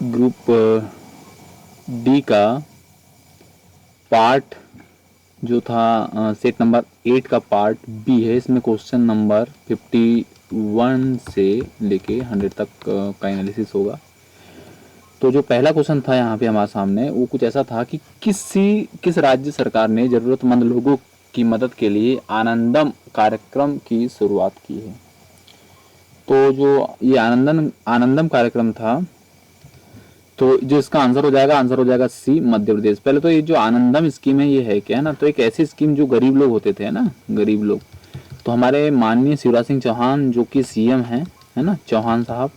Group D का part जो था सेट नंबर 8 का पार्ट बी है। इसमें क्वेश्चन नंबर 51 से लेके 100 तक का एनालिसिस होगा। तो जो पहला क्वेश्चन था यहाँ पे हमारे सामने वो कुछ ऐसा था कि किस राज्य सरकार ने ज़रूरतमंद लोगों की मदद के लिए आनंदम कार्यक्रम की शुरुआत की है। तो जो ये आनंदम कार्यक्रम था, तो जो इसका आंसर हो जाएगा सी, मध्य प्रदेश। पहले तो ये जो आनंदम स्कीम है ये है क्या है ना, तो एक ऐसी स्कीम जो गरीब लोग होते थे ना, गरीब लोग। तो हमारे माननीय शिवराज सिंह चौहान जो कि सीएम हैं, है ना, चौहान साहब,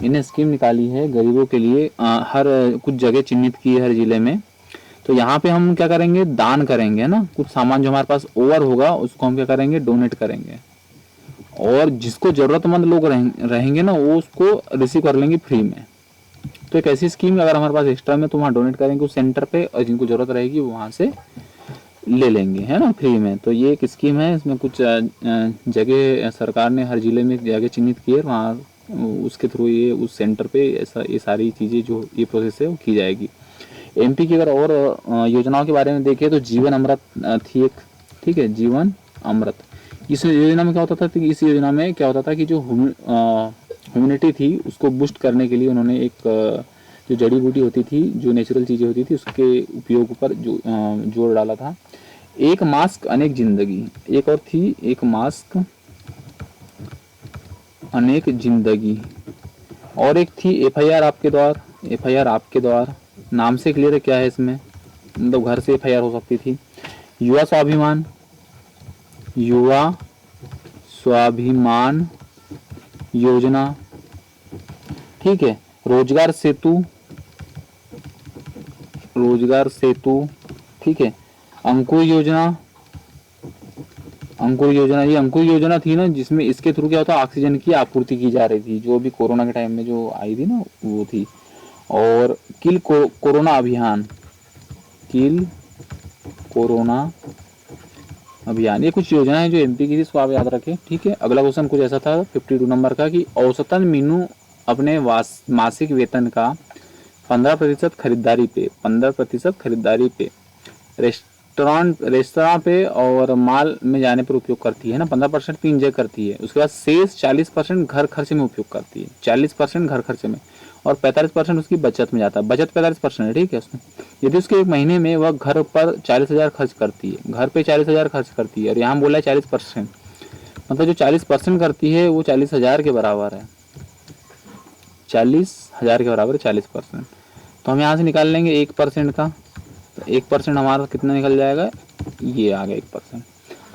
इन्हें स्कीम निकाली है गरीबों के लिए। हर कुछ जगह चिन्हित की है हर जिले में। तो यहाँ पे हम क्या करेंगे, दान करेंगे, है ना, कुछ सामान जो हमारे पास ओवर होगा उसको हम क्या करेंगे, डोनेट करेंगे। और जिसको जरूरतमंद लोग रहेंगे ना वो उसको रिसीव कर लेंगे फ्री में। तो एक ऐसी स्कीम अगर हमारे पास एक्स्ट्रा में तो वहाँ डोनेट करेंगे उस सेंटर पे, और जिनको जरूरत रहेगी वो वहाँ से ले लेंगे, है ना, फ्री में। तो ये एक स्कीम है। इसमें कुछ जगह सरकार ने हर जिले में जगह चिन्हित की है, वहाँ उसके थ्रू ये उस सेंटर पे ऐसा ये सारी चीज़ें जो ये प्रोसेस है वो की जाएगी। एमपी की अगर और योजनाओं के बारे में देखें तो जीवन अमृत थी एक, ठीक है, जीवन अमृत। इस योजना में क्या होता था, इस योजना में क्या होता था कि जो ह्यूमिनिटी थी उसको बूस्ट करने के लिए उन्होंने एक जो जड़ी बूटी होती थी, जो नेचुरल चीज़ें होती थी, उसके उपयोग पर जो जोर डाला था। एक मास्क अनेक जिंदगी, एक और थी, एक मास्क अनेक जिंदगी, और एक थी एफआईआर आपके द्वार। एफआईआर आपके द्वार नाम से क्लियर है क्या है इसमें, मतलब घर से एफआईआर हो सकती थी। युवा स्वाभिमान, युवा स्वाभिमान योजना, ठीक है। रोजगार सेतु, रोजगार सेतु, ठीक है। अंकुर योजना, अंकुर योजना, ये अंकुर योजना थी ना जिसमें इसके थ्रू क्या होता, ऑक्सीजन की आपूर्ति की जा रही थी, जो भी कोरोना के टाइम में जो आई थी ना वो थी। और किल कोरोना अभियान, किल कोरोना अभियान, ये कुछ योजनाएं जो एमपी की थी, इसको आप याद रखें, ठीक है। अगला क्वेश्चन कुछ ऐसा था 52 नंबर का कि औसतन मीनू अपने मासिक वेतन का 15% खरीदारी पे, 15% खरीदारी पे, रेस्तरां पे और माल में जाने पर उपयोग करती है ना। 15% 3 जगह करती है। उसके बाद शेष 40% घर खर्च में उपयोग करती है, 40% घर खर्च में, और 45% उसकी बचत में जाता है। बचत 45% है, ठीक है। उसमें यदि उसके एक महीने में वह घर पर 40,000 खर्च करती है, घर पे 40,000 खर्च करती है, और यहाँ बोला है 40%, मतलब जो 40% करती है वो 40,000 के बराबर है, 40,000 के बराबर है 40%। तो हम यहाँ से निकाल लेंगे 1% का, तो 1% हमारा कितना निकल जाएगा, ये आ गया 1%।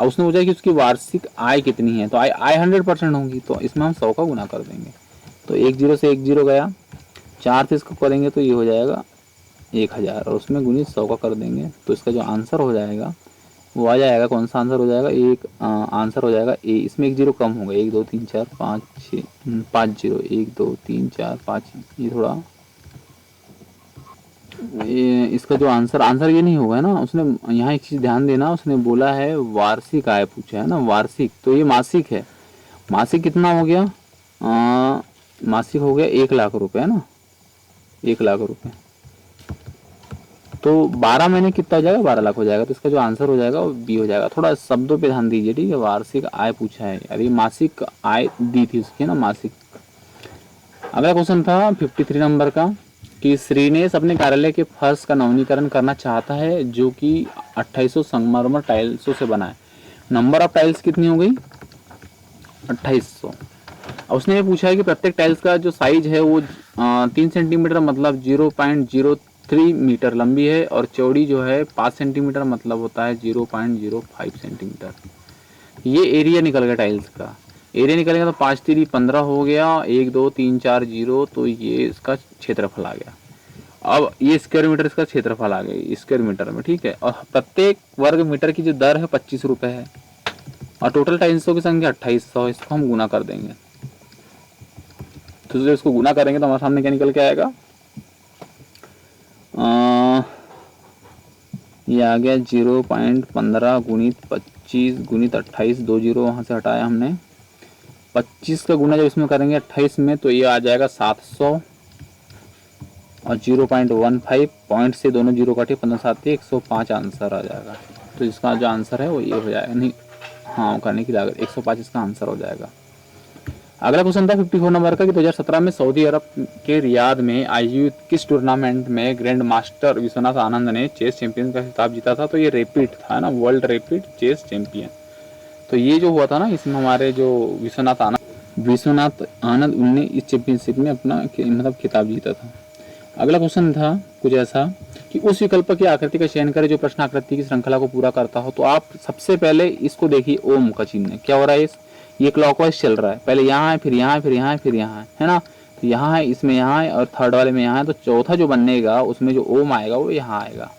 अब उसने पूछा कि उसकी वार्षिक आय कितनी है, तो आय 100% होगी, तो इसमें हम 100 का गुना कर देंगे। तो 10 से 10 गया, 4 से इसको करेंगे तो ये हो जाएगा 1000, और उसमें गुणित 100 का कर देंगे। तो इसका जो आंसर हो जाएगा वो आ जाएगा, कौन सा आंसर हो जाएगा, एक आंसर हो जाएगा ए। इसमें 1 0 कम होगा, 1 2 3 4 5 6 5 0, 1 2 3 4 5, ये थोड़ा ये इसका जो आंसर ये नहीं होगा ना। उसने यहाँ एक चीज़ ध्यान देना, उसने बोला है वार्षिक आय पूछा है ना, वार्षिक, तो ये मासिक है। मासिक कितना हो गया, मासिक हो गया 1 लाख रुपए, है ना, 1 लाख रुपए। तो 12 महीने कितना हो जाएगा, 12 लाख हो जाएगा। तो इसका जो आंसर हो जाएगा वो बी हो जाएगा। थोड़ा शब्दों पे ध्यान दीजिए, ठीक है। वार्षिक आय पूछा है, अरे मासिक आय दी थी उसकी ना, मासिक। अगला क्वेश्चन था 53 नंबर का कि श्रीनेश अपने कार्यालय के फर्श का नवीनीकरण करना चाहता है जो कि 2800 संगमरमर टाइल्सों से बना है। नंबर ऑफ टाइल्स कितनी हो गई, 2800। उसने ये पूछा है कि प्रत्येक टाइल्स का जो साइज है वो 3 सेंटीमीटर मतलब 0.03 मीटर लंबी है, और चौड़ी जो है 5 सेंटीमीटर मतलब होता है 0.05 सेंटीमीटर। ये एरिया निकल गया टाइल्स का। एरिया निकलेगा तो 5 3 15 हो गया, 1 2 3 4 0, तो ये इसका क्षेत्रफल आ गया। अब ये स्क्वायर मीटर इसका क्षेत्रफल आ गया स्क्वायर मीटर में, ठीक है। और प्रत्येक वर्ग मीटर की जो दर है 25 रुपए है, और टोटल टाइल्सों की संख्या 2800। इसको हम गुना कर देंगे, तो जब इसको गुना करेंगे तो हमारे सामने क्या निकल के आएगा, ये आ गया 0.15 गुणित 25 गुणित 28, 2 0 वहाँ से हटाया हमने। 25 का गुना जब इसमें करेंगे 28 में तो ये आ जाएगा 700, और 0.15 पॉइंट से दोनों जीरो काटे 15 7 105 आंसर आ जाएगा। तो इसका जो आंसर है वो ये हो जाएगा, नहीं हाँ करने की लागत 105 इसका आंसर हो जाएगा। अगला क्वेश्चन था 54 नंबर का कि 2017 में सऊदी अरब के रियाद में आयोजित किस टूर्नामेंट में ग्रैंड मास्टर विश्वनाथ आनंद ने चेस चैंपियन का खिताब जीता था। तो ये रैपिड था ना, वर्ल्ड रैपिड चेस चैंपियन। तो ये जो हुआ था ना, इसमें हमारे जो विश्वनाथ आनंद उनने इस चैंपियनशिप में अपना मतलब खिताब जीता था। अगला क्वेश्चन था कुछ ऐसा कि उस विकल्प की आकृति का चयन करें जो प्रश्न आकृति की श्रृंखला को पूरा करता हो। तो आप सबसे पहले इसको देखिए, ओम का चिन्ह क्या हो रहा है, ये क्लॉकवाइज चल रहा है, पहले यहाँ है, फिर यहाँ है, फिर यहाँ है, फिर यहाँ है ना। तो यहाँ है, इसमें यहाँ है और थर्ड वाले में यहाँ है। तो चौथा जो बनेगा उसमें जो ओम आएगा वो यहाँ आएगा।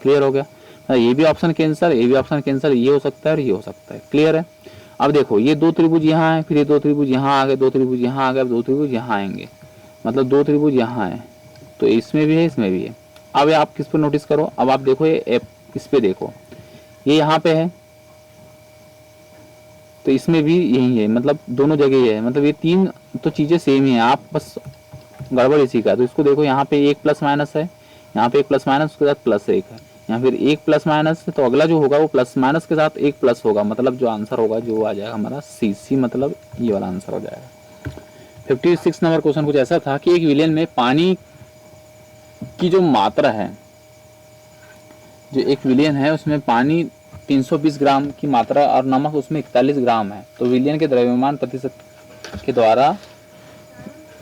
क्लियर हो गया। ये भी ऑप्शन कैंसिल, ये भी ऑप्शन कैंसिल, ये हो सकता है और ये हो सकता है। क्लियर है। अब देखो ये दो त्रिभुज यहाँ है, फिर ये दो त्रिभुज यहाँ आ गए, दो त्रिभुज यहाँ आ गए, दो त्रिभुज यहाँ आएंगे, मतलब दो त्रिभुज यहाँ है। तो इसमें भी है, इसमें भी है। अब आप किस पर नोटिस करो, अब आप देखो ये इस पे देखो, ये यहाँ पे है तो इसमें भी यही है, मतलब दोनों जगह है, मतलब ये तीन तो चीजें सेम ही है, आप बस गड़बड़ इसी का। तो इसको देखो, यहाँ पे एक प्लस माइनस है, यहाँ पे एक प्लस माइनस उसके साथ प्लस एक है, यहाँ फिर एक प्लस माइनस है, तो अगला जो होगा वो प्लस माइनस के साथ एक प्लस होगा, मतलब जो आंसर होगा जो आ जाएगा हमारा सी, मतलब ये वाला आंसर हो जाएगा। 56 नंबर क्वेश्चन कुछ ऐसा था कि एक विलियन में पानी की जो मात्रा है, जो एक विलियन है उसमें पानी 320 ग्राम की मात्रा और नमक उसमें 41 ग्राम है। तो विलियन के द्रव्यमान प्रतिशत के द्वारा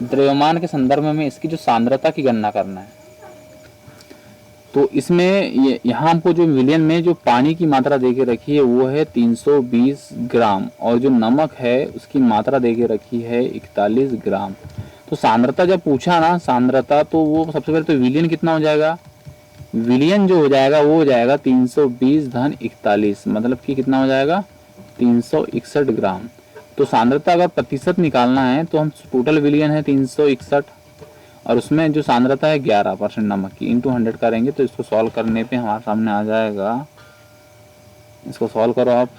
द्रव्यमान के संदर्भ में इसकी जो सांद्रता की गणना करना है। तो इसमें यहाँ हमको जो विलियन में जो पानी की मात्रा देके रखी है वो है 320 ग्राम और जो नमक है उसकी मात्रा देके रखी है 41 ग्राम। तो सांद्रता जब पूछा ना, सांद्रता, तो वो सबसे पहले तो विलियन कितना हो जाएगा, विलियन जो हो जाएगा वो हो जाएगा 320 धन 41, मतलब कि कितना हो जाएगा 361 ग्राम। तो सांद्रता अगर प्रतिशत निकालना है तो हम टोटल विलियन है 361 और उसमें जो सांद्रता है 11% नमक की, इंटू 100 करेंगे तो इसको सॉल्व करने पे हमारे सामने आ जाएगा, इसको सॉल्व करो आप,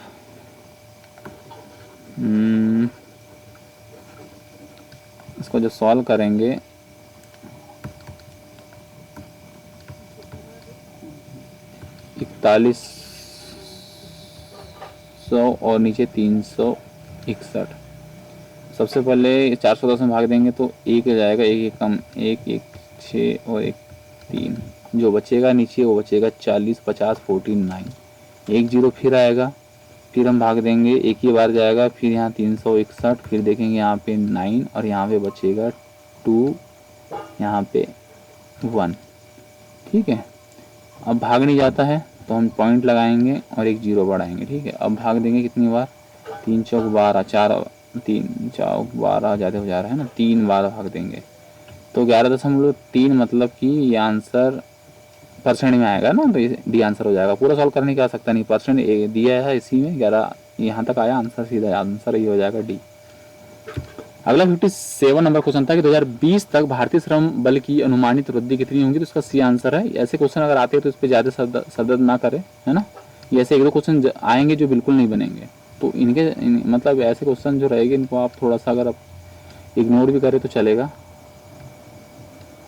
इसको जो सॉल्व करेंगे 4100 और नीचे 361। सबसे पहले 410 में भाग देंगे तो एक हो जाएगा, एक एक कम, एक एक 6 और एक 3, जो बचेगा नीचे वो बचेगा 40 50 49, एक जीरो फिर आएगा, फिर हम भाग देंगे, एक ही बार जाएगा, फिर यहाँ 361, फिर देखेंगे यहाँ पे 9 और यहाँ पे बचेगा 2, यहाँ पे 1। ठीक है। अब भाग नहीं जाता है तो हम पॉइंट लगाएंगे और एक जीरो बढ़ाएंगे। ठीक है। अब भाग देंगे कितनी बार, 3 चौक 12, 3 चौक 12 ज़्यादा हो जा रहा है ना, 3 बार भाग देंगे तो 11.3, मतलब कि ये आंसर परसेंट में आएगा ना, तो ये डी आंसर हो जाएगा। पूरा सॉल्व करने की आवश्यकता नहीं, परसेंट दिया है इसी में, 11 यहाँ तक आया आंसर, सीधा आंसर ये हो जाएगा डी। अगला 57 नंबर क्वेश्चन था कि 2020 तक भारतीय श्रम बल की अनुमानित वृद्धि कितनी होगी। तो इसका सी आंसर है। ऐसे क्वेश्चन अगर आते हैं तो इस पर ज़्यादा शब्द ना करें, है ना। ये ऐसे एक दो क्वेश्चन आएंगे जो बिल्कुल नहीं बनेंगे, तो मतलब ऐसे क्वेश्चन जो रहेंगे इनको आप थोड़ा सा अगर आप इग्नोर भी करें तो चलेगा।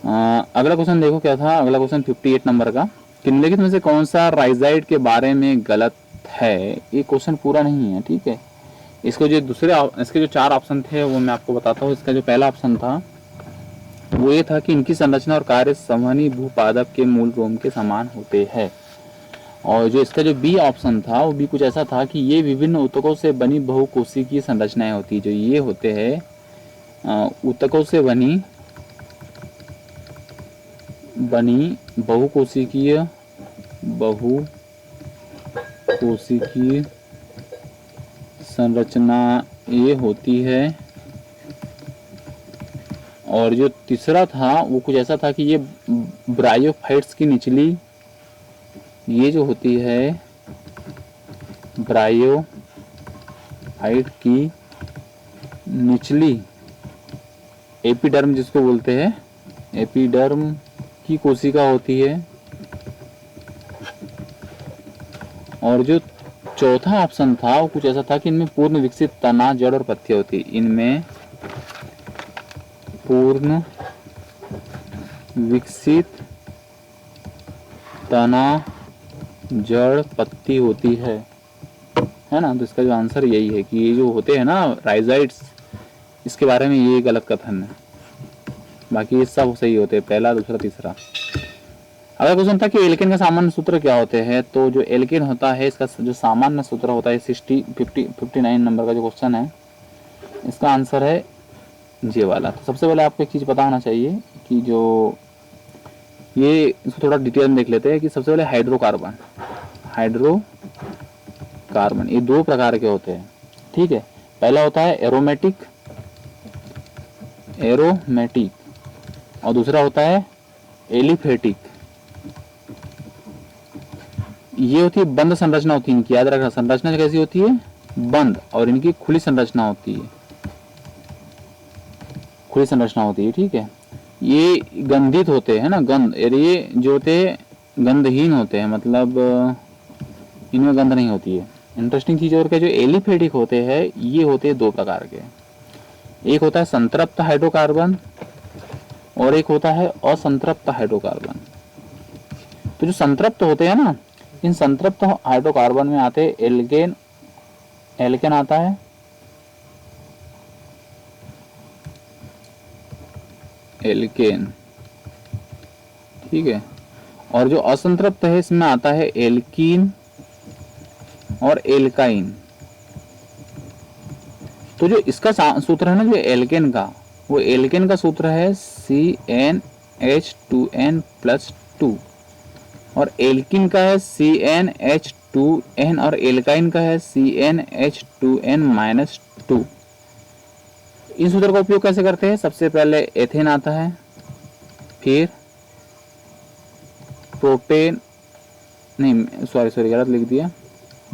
अगला क्वेश्चन देखो क्या था। अगला क्वेश्चन 58 नंबर का, निम्नलिखित में से कौन सा राइजाइड के बारे में गलत है। ये क्वेश्चन पूरा नहीं है। ठीक है। इसके जो 4 ऑप्शन थे वो मैं आपको बताता हूँ। इसका जो पहला ऑप्शन था वो ये था कि इनकी संरचना और कार्य संवहनी भूपादप के मूल रोम के समान होते हैं। और जो इसका जो बी ऑप्शन था वो भी कुछ ऐसा था कि ये विभिन्न ऊतकों से बनी बहुकोशिकीय संरचनाएं होती है। जो ये होते हैं ऊतकों से बनी बहुकोशिकीय संरचना ये होती है। और जो तीसरा था वो कुछ ऐसा था कि ये ब्रायोफाइट्स की निचली, ये जो होती है ब्रायोफाइट की निचली एपिडर्म जिसको बोलते हैं, एपिडर्म की कोशिका होती है। और जो चौथा ऑप्शन था वो कुछ ऐसा था कि इनमें पूर्ण विकसित तना, जड़ और पत्तियां होती है। इनमें पूर्ण विकसित तना, जड़, पत्ती होती है ना। तो इसका जो आंसर यही है कि ये जो होते हैं ना राइजाइड्स, इसके बारे में ये गलत कथन है, बाकी ये सब सही होते हैं, पहला, दूसरा, तीसरा। अगला क्वेश्चन था कि एल्केन का सामान्य सूत्र क्या होते हैं। तो जो एल्केन होता है इसका जो सामान्य सूत्र होता है 59 नंबर का जो क्वेश्चन है, इसका आंसर है जे वाला। तो सबसे पहले आपको एक चीज़ पता होना चाहिए कि जो ये, इसको थोड़ा डिटेल में देख लेते हैं कि सबसे पहले हाइड्रोकार्बन ये दो प्रकार के होते हैं, ठीक है। पहला होता है एरोमेटिक और दूसरा होता है एलिफेटिक। ये होती है बंद संरचना होती है इनकी, याद रखना। संरचना कैसी होती है? बंद, और इनकी खुली संरचना होती है, ठीक है। ये गंधित होते हैं ना, गंध, ये जो होते हैं गंधहीन होते हैं, मतलब इनमें गंध नहीं होती है। इंटरेस्टिंग चीज और क्या, जो एलिफेटिक होते हैं ये होते हैं दो प्रकार के, एक होता है संतृप्त हाइड्रोकार्बन और एक होता है असंतृप्त हाइड्रोकार्बन। तो जो संतृप्त होते हैं ना, इन संतृप्त हाइड्रोकार्बन में आते हैं एल्केन आता है, एल्केन, ठीक है। और जो असंतृप्त है इसमें आता है एल्कीन और एल्काइन। तो जो इसका सूत्र है ना, जो एल्केन का, वो एल्केन का सूत्र है CnH2n+2 और एल्कीन का है CnH2n और एल्काइन का है CnH2n-2। इन सूत्र का उपयोग कैसे करते हैं? सबसे पहले एथेन आता है, फिर प्रोपेन, नहीं सॉरी गलत लिख दिया,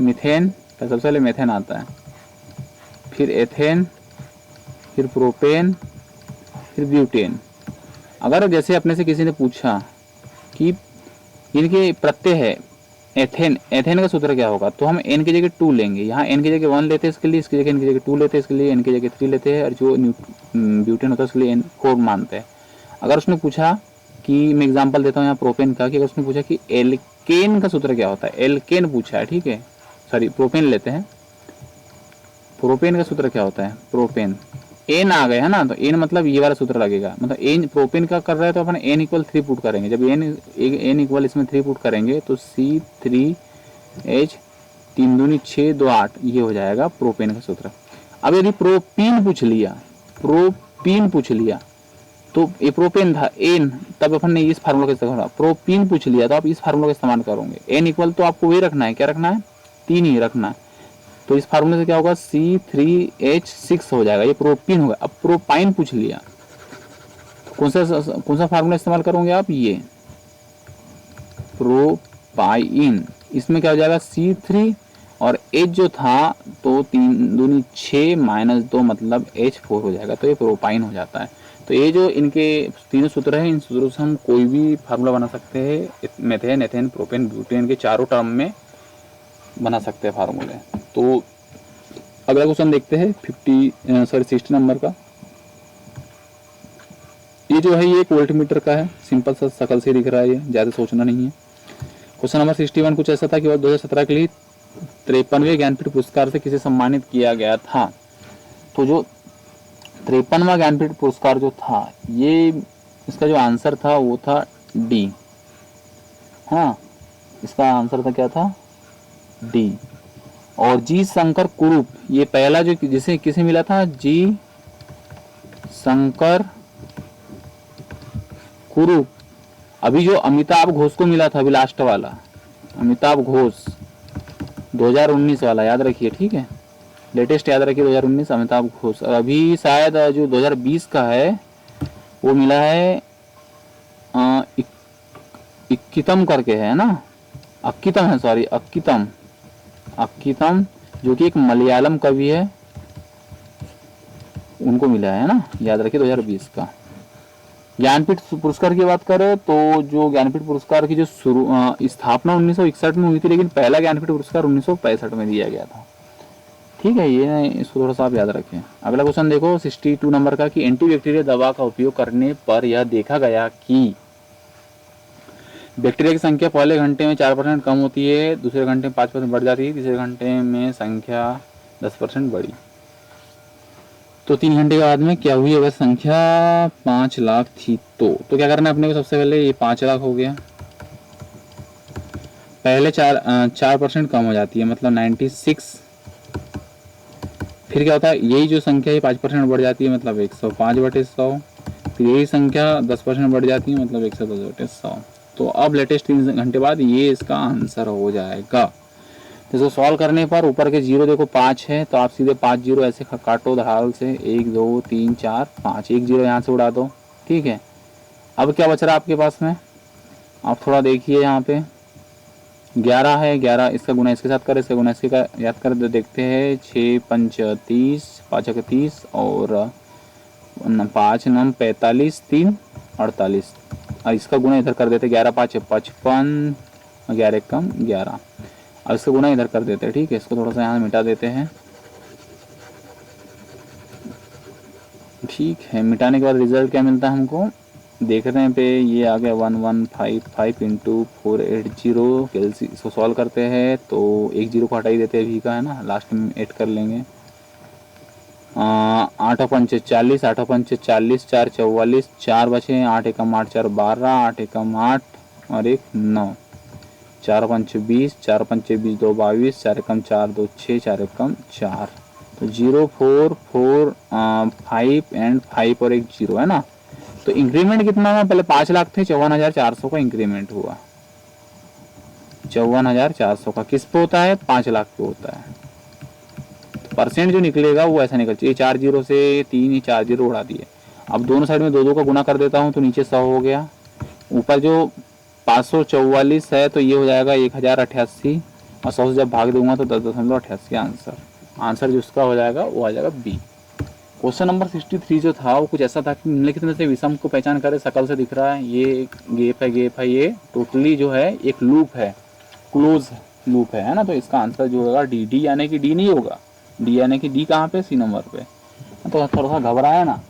मीथेन, सबसे पहले मीथेन आता है, फिर एथेन, फिर प्रोपेन, फिर ब्यूटेन। अगर जैसे अपने से किसी ने पूछा कि इनके प्रत्यय है एथेन का सूत्र क्या होगा, तो हम n की जगह 2 लेंगे, यहाँ n की जगह 1 लेते हैं इसके लिए, इसकी जगह n की जगह 2 लेते हैं इसके लिए, n की जगह 3 लेते हैं, और जो ब्यूटेन होता है उसके लिए n 4 मानते हैं। अगर उसने पूछा कि, मैं एग्जांपल देता हूँ यहाँ प्रोपेन का, कि अगर उसने पूछा कि एल्केन का सूत्र क्या होता है, एल्केन पूछा है, ठीक है, सॉरी प्रोपेन लेते हैं, प्रोपेन का सूत्र क्या होता है, प्रोपेन, एन आ गया है ना, तो एन मतलब ये वाला सूत्र लगेगा, मतलब एन प्रोपेन का कर रहा है तो अपन एन इक्वल 3 पुट करेंगे। जब एन इक्वल इसमें 3 पुट करेंगे तो C3H 3 दूनी 6 2 8, ये हो जाएगा प्रोपेन का सूत्र। अब यदि प्रोपीन पूछ लिया तो ये प्रोपेन था एन, तब अपन ने इस फार्मूला का इस्तेमाल, प्रोपीन पूछ लिया तो आप इस फार्मूला का इस्तेमाल करोगे। एन इक्वल तो आपको वही रखना है, क्या रखना है, 3 ही रखना है। तो इस फार्मूले से क्या होगा, C3H6 हो जाएगा, ये प्रोपीन होगा। अब प्रोपाइन पूछ लिया, कौन सा फार्मूला इस्तेमाल करोगे आप, ये प्रोपाइन, इसमें क्या हो जाएगा C3 और H जो था तो 3 दूनी 6 -2 मतलब H4 हो जाएगा, तो ये प्रोपाइन हो जाता है। तो ये जो इनके तीनों सूत्र हैं, इन सूत्रों से हम कोई भी फार्मूला बना सकते हैं, मेथेन, एथेन, प्रोपेन, ब्यूटेन के चारों टर्म में बना सकते हैं फार्मूले। तो अगला क्वेश्चन देखते हैं 60 नंबर का। ये जो है ये एक वोल्टमीटर का है, सिंपल सा शकल से दिख रहा है, ये ज़्यादा सोचना नहीं है। क्वेश्चन नंबर 61 कुछ ऐसा था कि 2017 के लिए 53वें ज्ञानपीठ पुरस्कार से किसे सम्मानित किया गया था। तो जो 53वां ज्ञानपीठ पुरस्कार जो था, ये इसका जो आंसर था वो था डी, हाँ इसका आंसर था क्या था, डी। और जी शंकर कुरूप, ये पहला जो जिसे किसे मिला था, जी शंकर कुरूप। अभी जो अमिताभ घोष को मिला था, अभी लास्ट वाला अमिताभ घोष 2019 वाला, याद रखिए, ठीक है, लेटेस्ट याद रखिए 2019 अमिताभ घोष। और अभी शायद जो 2020 का है वो मिला है इक्कितम करके है ना, अक्कितम है, सॉरी अक्कितम, जो कि एक मलयालम कवि है, उनको मिला है ना, याद रखिए 2020 का। ज्ञानपीठ पुरस्कार की बात करें तो जो ज्ञानपीठ पुरस्कार की जो स्थापना 1961 में हुई थी, लेकिन पहला ज्ञानपीठ पुरस्कार 1965 में दिया गया था, ठीक है, ये इसको थोड़ा सा आप याद रखें। अगला क्वेश्चन देखो 62 नंबर का, कि एंटीबैक्टीरियल दवा का उपयोग करने पर यह देखा गया कि बैक्टीरिया की संख्या पहले घंटे में 4% कम होती है, दूसरे घंटे में 5% बढ़ जाती है, तीसरे घंटे में संख्या 10% बढ़ी। तो 3 घंटे के बाद में क्या हुई? अगर संख्या 5 लाख थी तो क्या करना है अपने को? सबसे पहले ये 5 लाख हो गया, पहले 4% कम हो जाती है, मतलब 96। फिर क्या होता है? यही जो संख्या है 5% बढ़ जाती है, मतलब 105/100। फिर यही संख्या 10% बढ़ जाती है, मतलब 110/100। तो अब लेटेस्ट 3 घंटे बाद ये इसका आंसर हो जाएगा। तो इसको सॉल्व करने पर ऊपर के 0 देखो 5 है, तो आप सीधे 5 0 ऐसे काटो धाल से, 1 2 3 4 5, 1 0 यहाँ से उड़ा दो। ठीक है, अब क्या बच रहा है आपके पास में? आप थोड़ा देखिए यहाँ पे 11 है, 11 इसका गुना इसके साथ कर, इसका गुना इसके का याद कर देखते हैं। 6 पंच 30, 5 30 और 5 9 45, 3 48, और इसका गुना इधर कर देते। 11 5 55, 11 कम 11, और इसका गुना इधर कर देते हैं। ठीक है, इसको थोड़ा सा यहाँ मिटा देते हैं। ठीक है, मिटाने के बाद रिजल्ट क्या मिलता है हमको? देख रहे हैं पे ये आ गया 1155 इंटू 480 कैलसी। इसको सॉल्व करते हैं तो 1 0 को हटा ही देते हैं, भी का है ना, लास्ट में 8 कर लेंगे। 8 पंच 40, 8 पंच 40, 4 44, 4 बचे, 8 एकम 8 4 12, 8 एकम 8 और 1 9, 4 पंच 20, 4 पंच 20 2 22, 4 एकम 4 2 6, 4 एकम 4। तो 0 4 4 5 एंड 5 और 1 0 है ना। तो इंक्रीमेंट कितना हुआ? पहले 5 लाख थे, 54,400 का इंक्रीमेंट हुआ। 54,400 का किस पे होता है? 5 लाख पे होता है। तो परसेंट जो निकलेगा वो ऐसा निकल चाहिए। 4 0 से 3 ही 4 0 उड़ा दिए। अब दोनों साइड में 2 2 का गुना कर देता हूँ, तो नीचे 100 हो गया। ऊपर जो 544 है तो ये हो जाएगा 1088, और 100 से जब भाग दूंगा तो 10.88 आंसर जो उसका हो जाएगा वो आ जाएगा बी। क्वेश्चन नंबर 63 जो था वो कुछ ऐसा था कि निम्नलिखित में से विषम को पहचान करे। शकल से दिख रहा है, ये गेप है, ये टोटली जो है एक लूप है, क्लोज लूप है ना। तो इसका आंसर जो होगा डी, डी यानी कि डी नहीं होगा, डी यानी कि डी कहाँ पे? सी नंबर पे। तो थोड़ा सा घबराया ना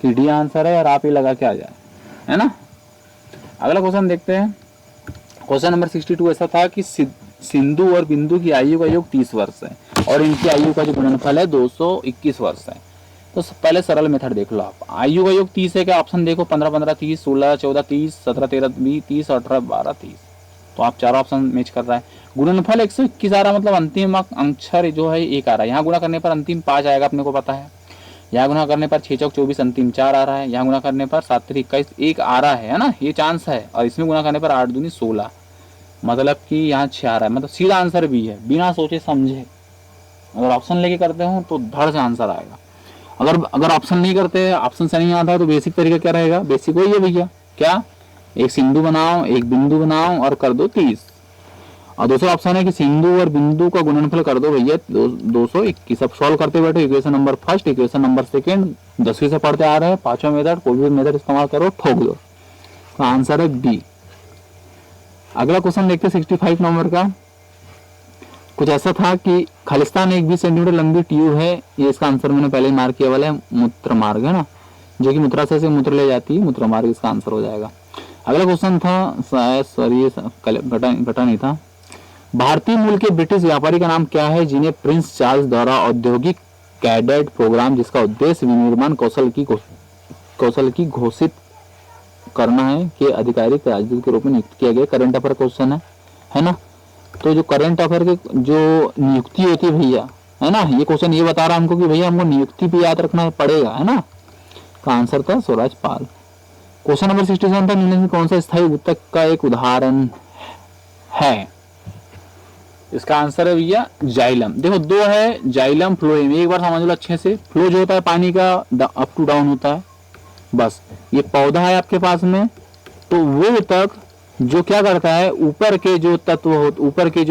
कि डी आंसर है और आप ये लगा के आ जाए, है ना। अगला क्वेश्चन देखते हैं। क्वेश्चन नंबर 62 ऐसा था कि सिंधु और बिंदु की आयु का योग 30 वर्ष है और इनकी आयु का जो गुणनफल है 221 वर्ष है। तो पहले सरल मेथड देख लो आप। आयु का योग 30 है क्या? ऑप्शन देखो 15 15 30, 16 14 30, 17 13 20, 30, 18 12 30। तो आप चारों ऑप्शन मैच कर रहा है। गुणनफल 121 आ रहा है, मतलब अंतिम अक्षर जो है 1 आ रहा है। यहाँ गुणा करने पर अंतिम 5 आएगा, अपने को पता है। यहाँ गुणा करने पर 6 चौक 24 अंतिम 4 आ रहा है। यहाँ गुणा करने पर 7 3 21 1 आ रहा है ना, ये चांस है। और इसमें गुणा करने पर 8 दूनी 16, मतलब कि यहाँ 6 आ रहा है, मतलब सीधा आंसर भी है, बिना सोचे समझे। अगर ऑप्शन लेके करते हो तो धड़ से आंसर आएगा। अगर ऑप्शन नहीं करते, ऑप्शन से नहीं आता है, तो बेसिक तरीका क्या रहेगा? बेसिक वही है भैया, क्या? एक सिंधु बनाओ, एक बिंदु बनाओ और कर दो 30। और दूसरा ऑप्शन है कि सिंधु और बिंदु का गुणनफल कर दो भैया 221। अब सॉल्व करते बैठो, equation number first, equation number second, 10वीं से पढ़ते आ रहे हैं। 5वां मेथड, कोई भी मेथड इस्तेमाल करो, ठोक दो। तो आंसर है डी। अगला क्वेश्चन देखते 65 नंबर का। कुछ ऐसा था कि खालिस्तान एक 20 सेंटीमीटर लंबी ट्यूब है, ये इसका आंसर मैंने पहले ही मार्क किया वाला है, मूत्र मार्ग है ना, जो कि मूत्राशय से मूत्र ले जाती है, मूत्र मार्ग इसका आंसर हो जाएगा। अगला क्वेश्चन था, सॉरी ये घटा नहीं था। भारतीय मूल के ब्रिटिश व्यापारी का नाम क्या है जिन्हें प्रिंस चार्ल्स द्वारा औद्योगिक कैडेट प्रोग्राम, जिसका उद्देश्य विनिर्माण कौशल की घोषित करना है, के आधिकारिक राजदूत के रूप में नियुक्त किया गया? करंट अफेयर क्वेश्चन है ना। तो जो करंट अफेयर के जो नियुक्ति होती है भैया, है ना, ये क्वेश्चन ये बता रहा हमको कि भैया हमको नियुक्ति भी याद रखना पड़ेगा, है ना। का आंसर था स्वराज पाल। क्वेश्चन नंबर 67 था, निम्न में कौन सा स्थायी ऊतक का एक उदाहरण है? इसका आंसर है भैया जाइलम। देखो 2 है, जाइलम फ्लोएम। एक बार समझ लो अच्छे से, फ्लो जो होता है पानी का अप टू डाउन होता है, बस। ये पौधा है आपके पास में, तो वो ऊतक जो क्या करता है, ऊपर के जो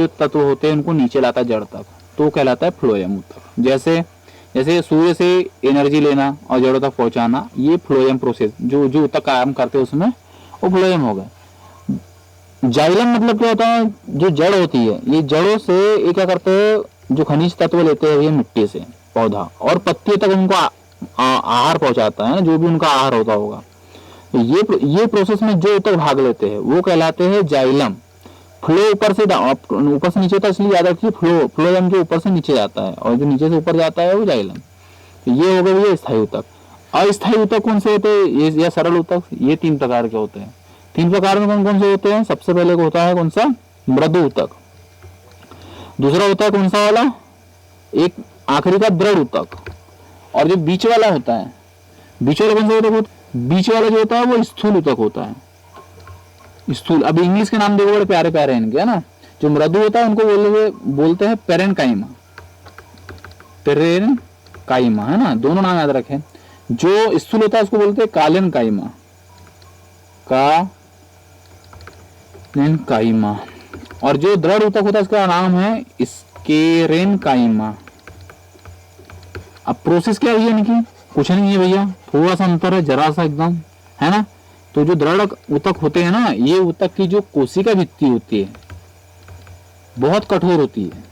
तत्व होते हैं उनको नीचे लाता है जड़ तक, तो कहलाता है फ्लोएम ऊतक। जैसे सूर्य से एनर्जी लेना और जड़ों तक पहुंचाना, ये फ्लोएम प्रोसेस जो ऊतक काम करते हैं उसमें वो फ्लोएम हो गए। जाइलम मतलब क्या होता है? जो जड़ होती है, ये जड़ों से ये क्या करते हैं, जो खनिज तत्व लेते हैं ये मिट्टी से पौधा, और पत्तियों तक उनको आहार पहुंचाता है ना, जो भी उनका आहार होता होगा। तो ये प्रोसेस में जो ऊतक भाग लेते हैं वो कहलाते हैं जाइलम। फ्लो ऊपर से नीचे होता है, इसलिए याद रखिए फ्लोएम जो ऊपर से नीचे जाता है और जो नीचे से ऊपर जाता है वो जाइलम। तो ये हो गए भैया स्थायी ऊतक। अस्थायी ऊतक कौन से होते हैं, ये या सरल ऊतक, ये 3 प्रकार के होते हैं। 3 प्रकार में कौन कौन से होते हैं? सबसे पहले होता है कौन सा? मृदु ऊतक। दूसरा होता है कौन सा वाला? एक आखिरी का दृढ़ ऊतक। और जो बीच वाला होता है, बीच वाला कौन सा ऊतक होता है? बीच वाला जो होता है वो स्थूल ऊतक होता है। स्थूल, अब इंग्लिश के नाम देखो बड़े प्यारे प्यारे इनके, है ना। जो मृदु होता है उनको बोलते हैं पेरेनकाइमा, पेरेनकाइमा, है ना, दोनों नाम याद रखें। जो स्थूल होता है उसको बोलते हैं कालेनकाइमा, कालेनकाइमा। और जो दृढ़ ऊतक होता है उसका नाम है स्केरेनकाइमा। अब प्रोसेस क्या है इनकी? कुछ नहीं है भैया, थोड़ा सा अंतर है, जरा सा एकदम, है ना। तो जो दृढ़ ऊतक होते हैं ना, ये ऊतक की जो कोशिका भित्ति होती है बहुत कठोर होती है।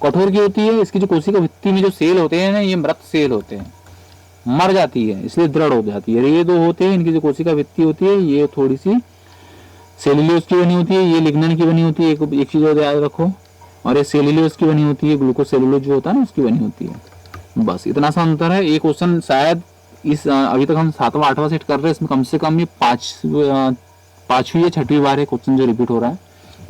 कठोर की होती है, इसकी जो कोशिका भित्ति में जो सेल होते हैं ना, ये मृत सेल होते हैं, मर जाती है इसलिए दृढ़ हो जाती है। ये दो होते हैं, इनकी जो कोशिका भित्ति होती है ये थोड़ी सी सेल्यूलोज की बनी होती है, ये लिग्नन की बनी होती है। एक चीज और याद रखो, और ये सेल्यूलोज की बनी होती है, ग्लूकोसेल्यूलोज जो होता है ना उसकी बनी होती है। बस इतना सा अंतर है। ये क्वेश्चन शायद इस अभी तक हम 7वां 8वां सेट कर रहे हैं, इसमें कम से कम ये 5वीं या 6वीं बार है क्वेश्चन जो रिपीट हो रहा है,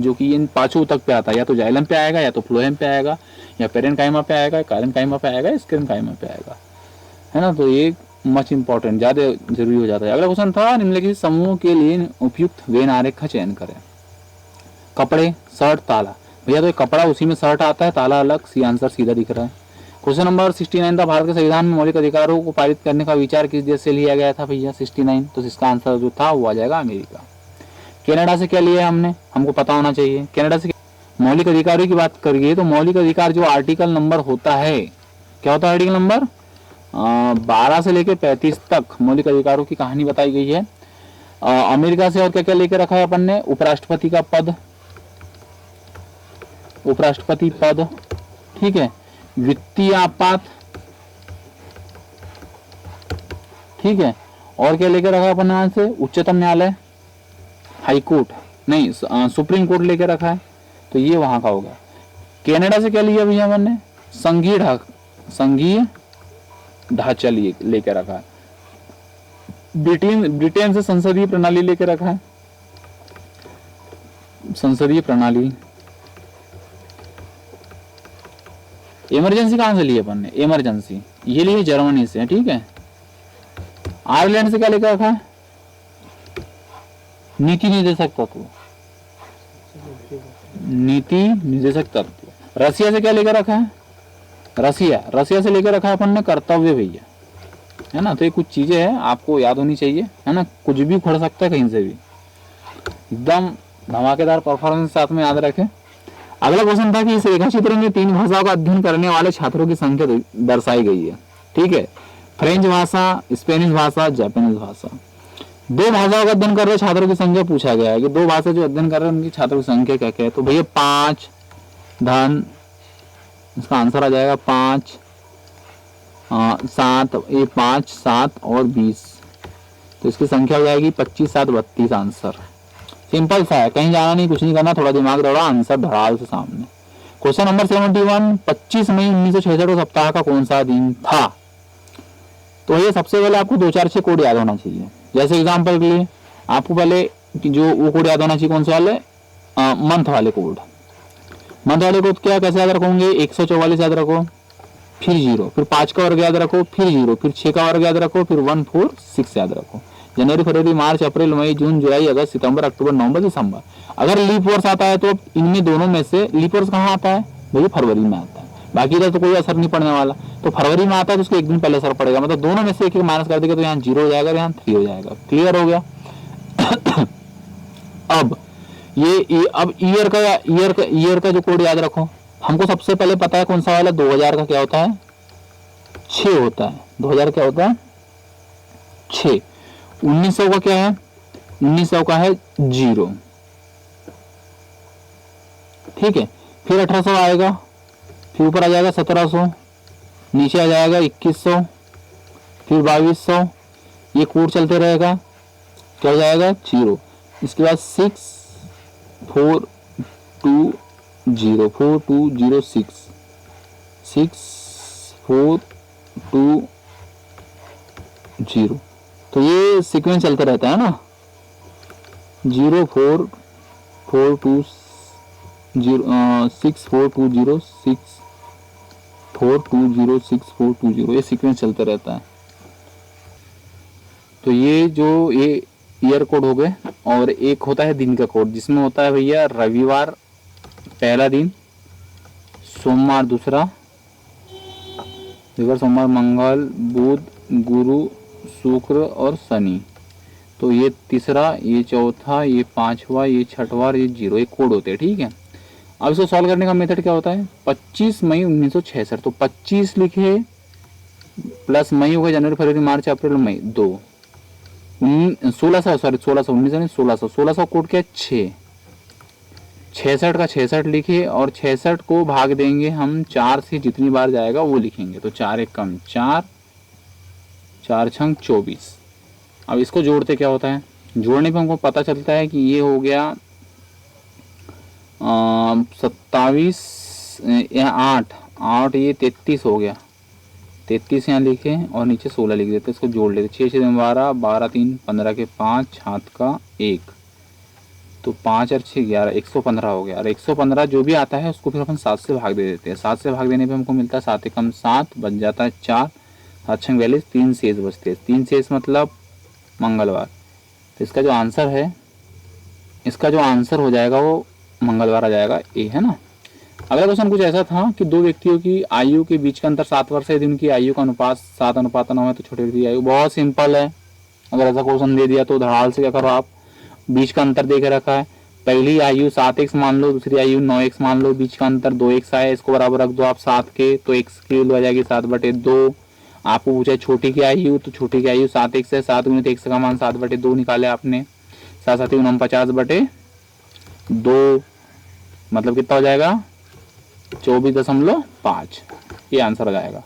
जो कि इन 5 तक पे आता है। या तो जाइलम पे आएगा, या तो फ्लोएम पे आएगा, या पेरेनकाइमा पे आएगा, कालेनकाइमा पे आएगा, स्केरेनकाइमा पे आएगा, है ना। तो ये मच इंपॉर्टेंट, ज्यादा जरूरी हो जाता है। अगला क्वेश्चन था निम्नलिखित समूह के लिए उपयुक्त वेन आरेख का चयन करें। कपड़े, शर्ट, ताला। भैया तो कपड़ा उसी में शर्ट आता है, ताला अलग। सी आंसर सीधा दिख रहा है। क्वेश्चन नंबर 69 था, भारत के संविधान में मौलिक अधिकारों को पारित करने का विचार किस देश से लिया गया था भैया? 69। तो इसका आंसर जो था वो आ जाएगा अमेरिका। कनाडा से क्या लिया है हमने? हमको पता होना चाहिए। कनाडा से मौलिक अधिकारों की बात करिए तो मौलिक अधिकार जो आर्टिकल नंबर होता है, क्या होता है? आर्टिकल नंबर 12 से लेकर 35 तक मौलिक अधिकारों की कहानी बताई गई है। अमेरिका से और क्या क्या लेकर रखा है अपन ने? उपराष्ट्रपति का पद, उपराष्ट्रपति पद, ठीक है। वित्तीय आपात, ठीक है। और क्या लेकर रखा है अपन ने? से उच्चतम न्यायालय, हाई कोर्ट नहीं, सुप्रीम कोर्ट लेकर रखा है, तो ये वहां का होगा। कनाडा से क्या लिया भैया अपन ने? संघीय ढांचा लेकर रखा है। ब्रिटेन से संसदीय प्रणाली लेकर रखा है, संसदीय प्रणाली। इमरजेंसी कहां से लिए अपन ने? इमरजेंसी ये लिए जर्मनी से, ठीक है। आयरलैंड से क्या लेकर रखा है? नीति निर्देशक तत्व, नीति निर्देशक तत्व। रसिया से क्या लेकर रखा है? रसिया से लेकर रखा है अपन ने कर्तव्य भैया, है ना। तो ये कुछ चीजें हैं आपको याद होनी चाहिए, है ना। कुछ भी उखड़ सकता है कहीं से भी, एकदम धमाकेदार परफॉर्मेंस साथ में याद रखें। अगला क्वेश्चन था कि इस रेखा चित्र में 3 भाषाओं का अध्ययन करने वाले छात्रों की संख्या दर्शाई गई है, ठीक है। फ्रेंच भाषा, स्पेनिश भाषा, जापानीज भाषा। 2 भाषाओं का अध्ययन कर रहे छात्रों की संख्या पूछा गया है कि 2 भाषा जो अध्ययन कर रहे हैं उनकी छात्रों की संख्या क्या क्या है? तो भैया 5 धन, इसका आंसर आ जाएगा 5 7, ये 5 7 और 20, तो इसकी संख्या हो जाएगी 25 7 32 आंसर। सिंपल सा है, कहीं जाना नहीं, कुछ नहीं करना, थोड़ा दिमाग दौड़ा, आंसर धड़ाल से सामने। क्वेश्चन नंबर 71, 25 मई 1966 सप्ताह का कौन सा दिन था? तो ये सबसे पहले आपको 2 4 6 कोड याद होना चाहिए। जैसे एग्जाम्पल के लिए आपको पहले जो वो कोड याद होना चाहिए, कौन से वाले? मंथ वाले कोड। मंथ वाले कोड क्या कैसे याद रखोगे? 144 याद रखो, फिर 0, फिर 5 का वर्ग याद रखो, फिर 0, फिर 6 का वर्ग याद रखो, फिर 1 4 6 याद रखो। जनवरी, फरवरी, मार्च, अप्रैल, मई, जून, जुलाई, अगस्त, सितंबर, अक्टूबर, नवंबर, दिसंबर। अगर लीप वर्ष आता है तो इनमें दोनों में से लीप वर्ष कहाँ आता है? भैया फरवरी में आता है, बाकी इधर तो कोई असर नहीं पड़ने वाला। तो फरवरी में आता है तो उसको 1 दिन पहले असर पड़ेगा, मतलब दोनों में से एक माइनस कर देगा तो यहाँ 0 हो जाएगा, यहाँ 3 हो जाएगा। क्लियर हो गया? अब ये अब ईयर का जो कोड याद रखो। हमको सबसे पहले पता है कौन सा वाला? 2000 का क्या होता है? 6 होता है। 2000 क्या होता है? 6। 1900 का क्या है? 1900 का है 0, ठीक है। फिर 1800 आएगा, फिर ऊपर आ जाएगा 1700, नीचे आ जाएगा 2100, फिर 2200, ये कोड चलते रहेगा। क्या हो जाएगा 0। इसके बाद 64206 6420। तो ये सीक्वेंस चलता रहता है ना, 6420 ये सीक्वेंस चलता रहता है। तो ये जो ये ईयर कोड हो गए। और एक होता है दिन का कोड, जिसमें होता है भैया रविवार पहला दिन, सोमवार दूसरा, रविवार सोमवार मंगल बुध गुरु शुक्र और शनि। तो ये तीसरा, ये चौथा, ये पांचवा, ये छठवां, ये 0, ये कोड होते हैं। ठीक है, अब इसको सॉल्व करने का मेथड क्या होता है, 25 मई 1966। तो 25 लिखे प्लस मई हो गया, जनवरी फरवरी मार्च अप्रैल मई 2, 1600 कोड क्या 6, 66 का 66 लिखे और 66 को भाग देंगे हम 4 से, जितनी बार जाएगा वो लिखेंगे। तो 4 एक कम 4, 4 छंग 24। अब इसको जोड़ते क्या होता है, जोड़ने पे हमको पता चलता है कि ये हो गया 27 8 ये 33 हो गया, 33 यहाँ लिखे और नीचे 16 लिख देते, इसको जोड़ लेते, 6 6 12 12 3 15 के 5 हाथ का 1, तो 5 और 6 11 115 हो गया। और 115 जो भी आता है उसको फिर अपन 7 से भाग दे देते हैं। 7 से भाग देने पे हमको मिलता है 7 एकम 7, बच जाता है 4, 7 छंग 42, 3 शेष बचते हैं, 3 शेष मतलब मंगलवार। तो इसका जो आंसर है, इसका जो आंसर हो जाएगा वो मंगलवार आ जाएगा, ए है ना। अगला क्वेश्चन कुछ ऐसा था कि दो व्यक्तियों की आयु के बीच का अंतर 7 वर्ष है, यदि उनकी आयु का अनुपात 7:9 है तो छोटे व्यक्ति की आयु। बहुत सिंपल है, अगर ऐसा क्वेश्चन दे दिया तो धड़ाल से क्या करो आप, बीच का अंतर दे के रखा है, पहली आयु 7x मान लो, दूसरी आयु 9x मान लो, बीच का अंतर 2x आया, इसको बराबर रख दो आप 7 के, तो x की वैल्यू आ जाएगी 7/2। आपको पूछा छोटी की आयु, तो छोटी की आयु 7x है, 7 गुणित x का मान 7/2 निकाले आपने, 7 7 49/2, मतलब कितना हो जाएगा 24.5, ये आंसर आ जाएगा।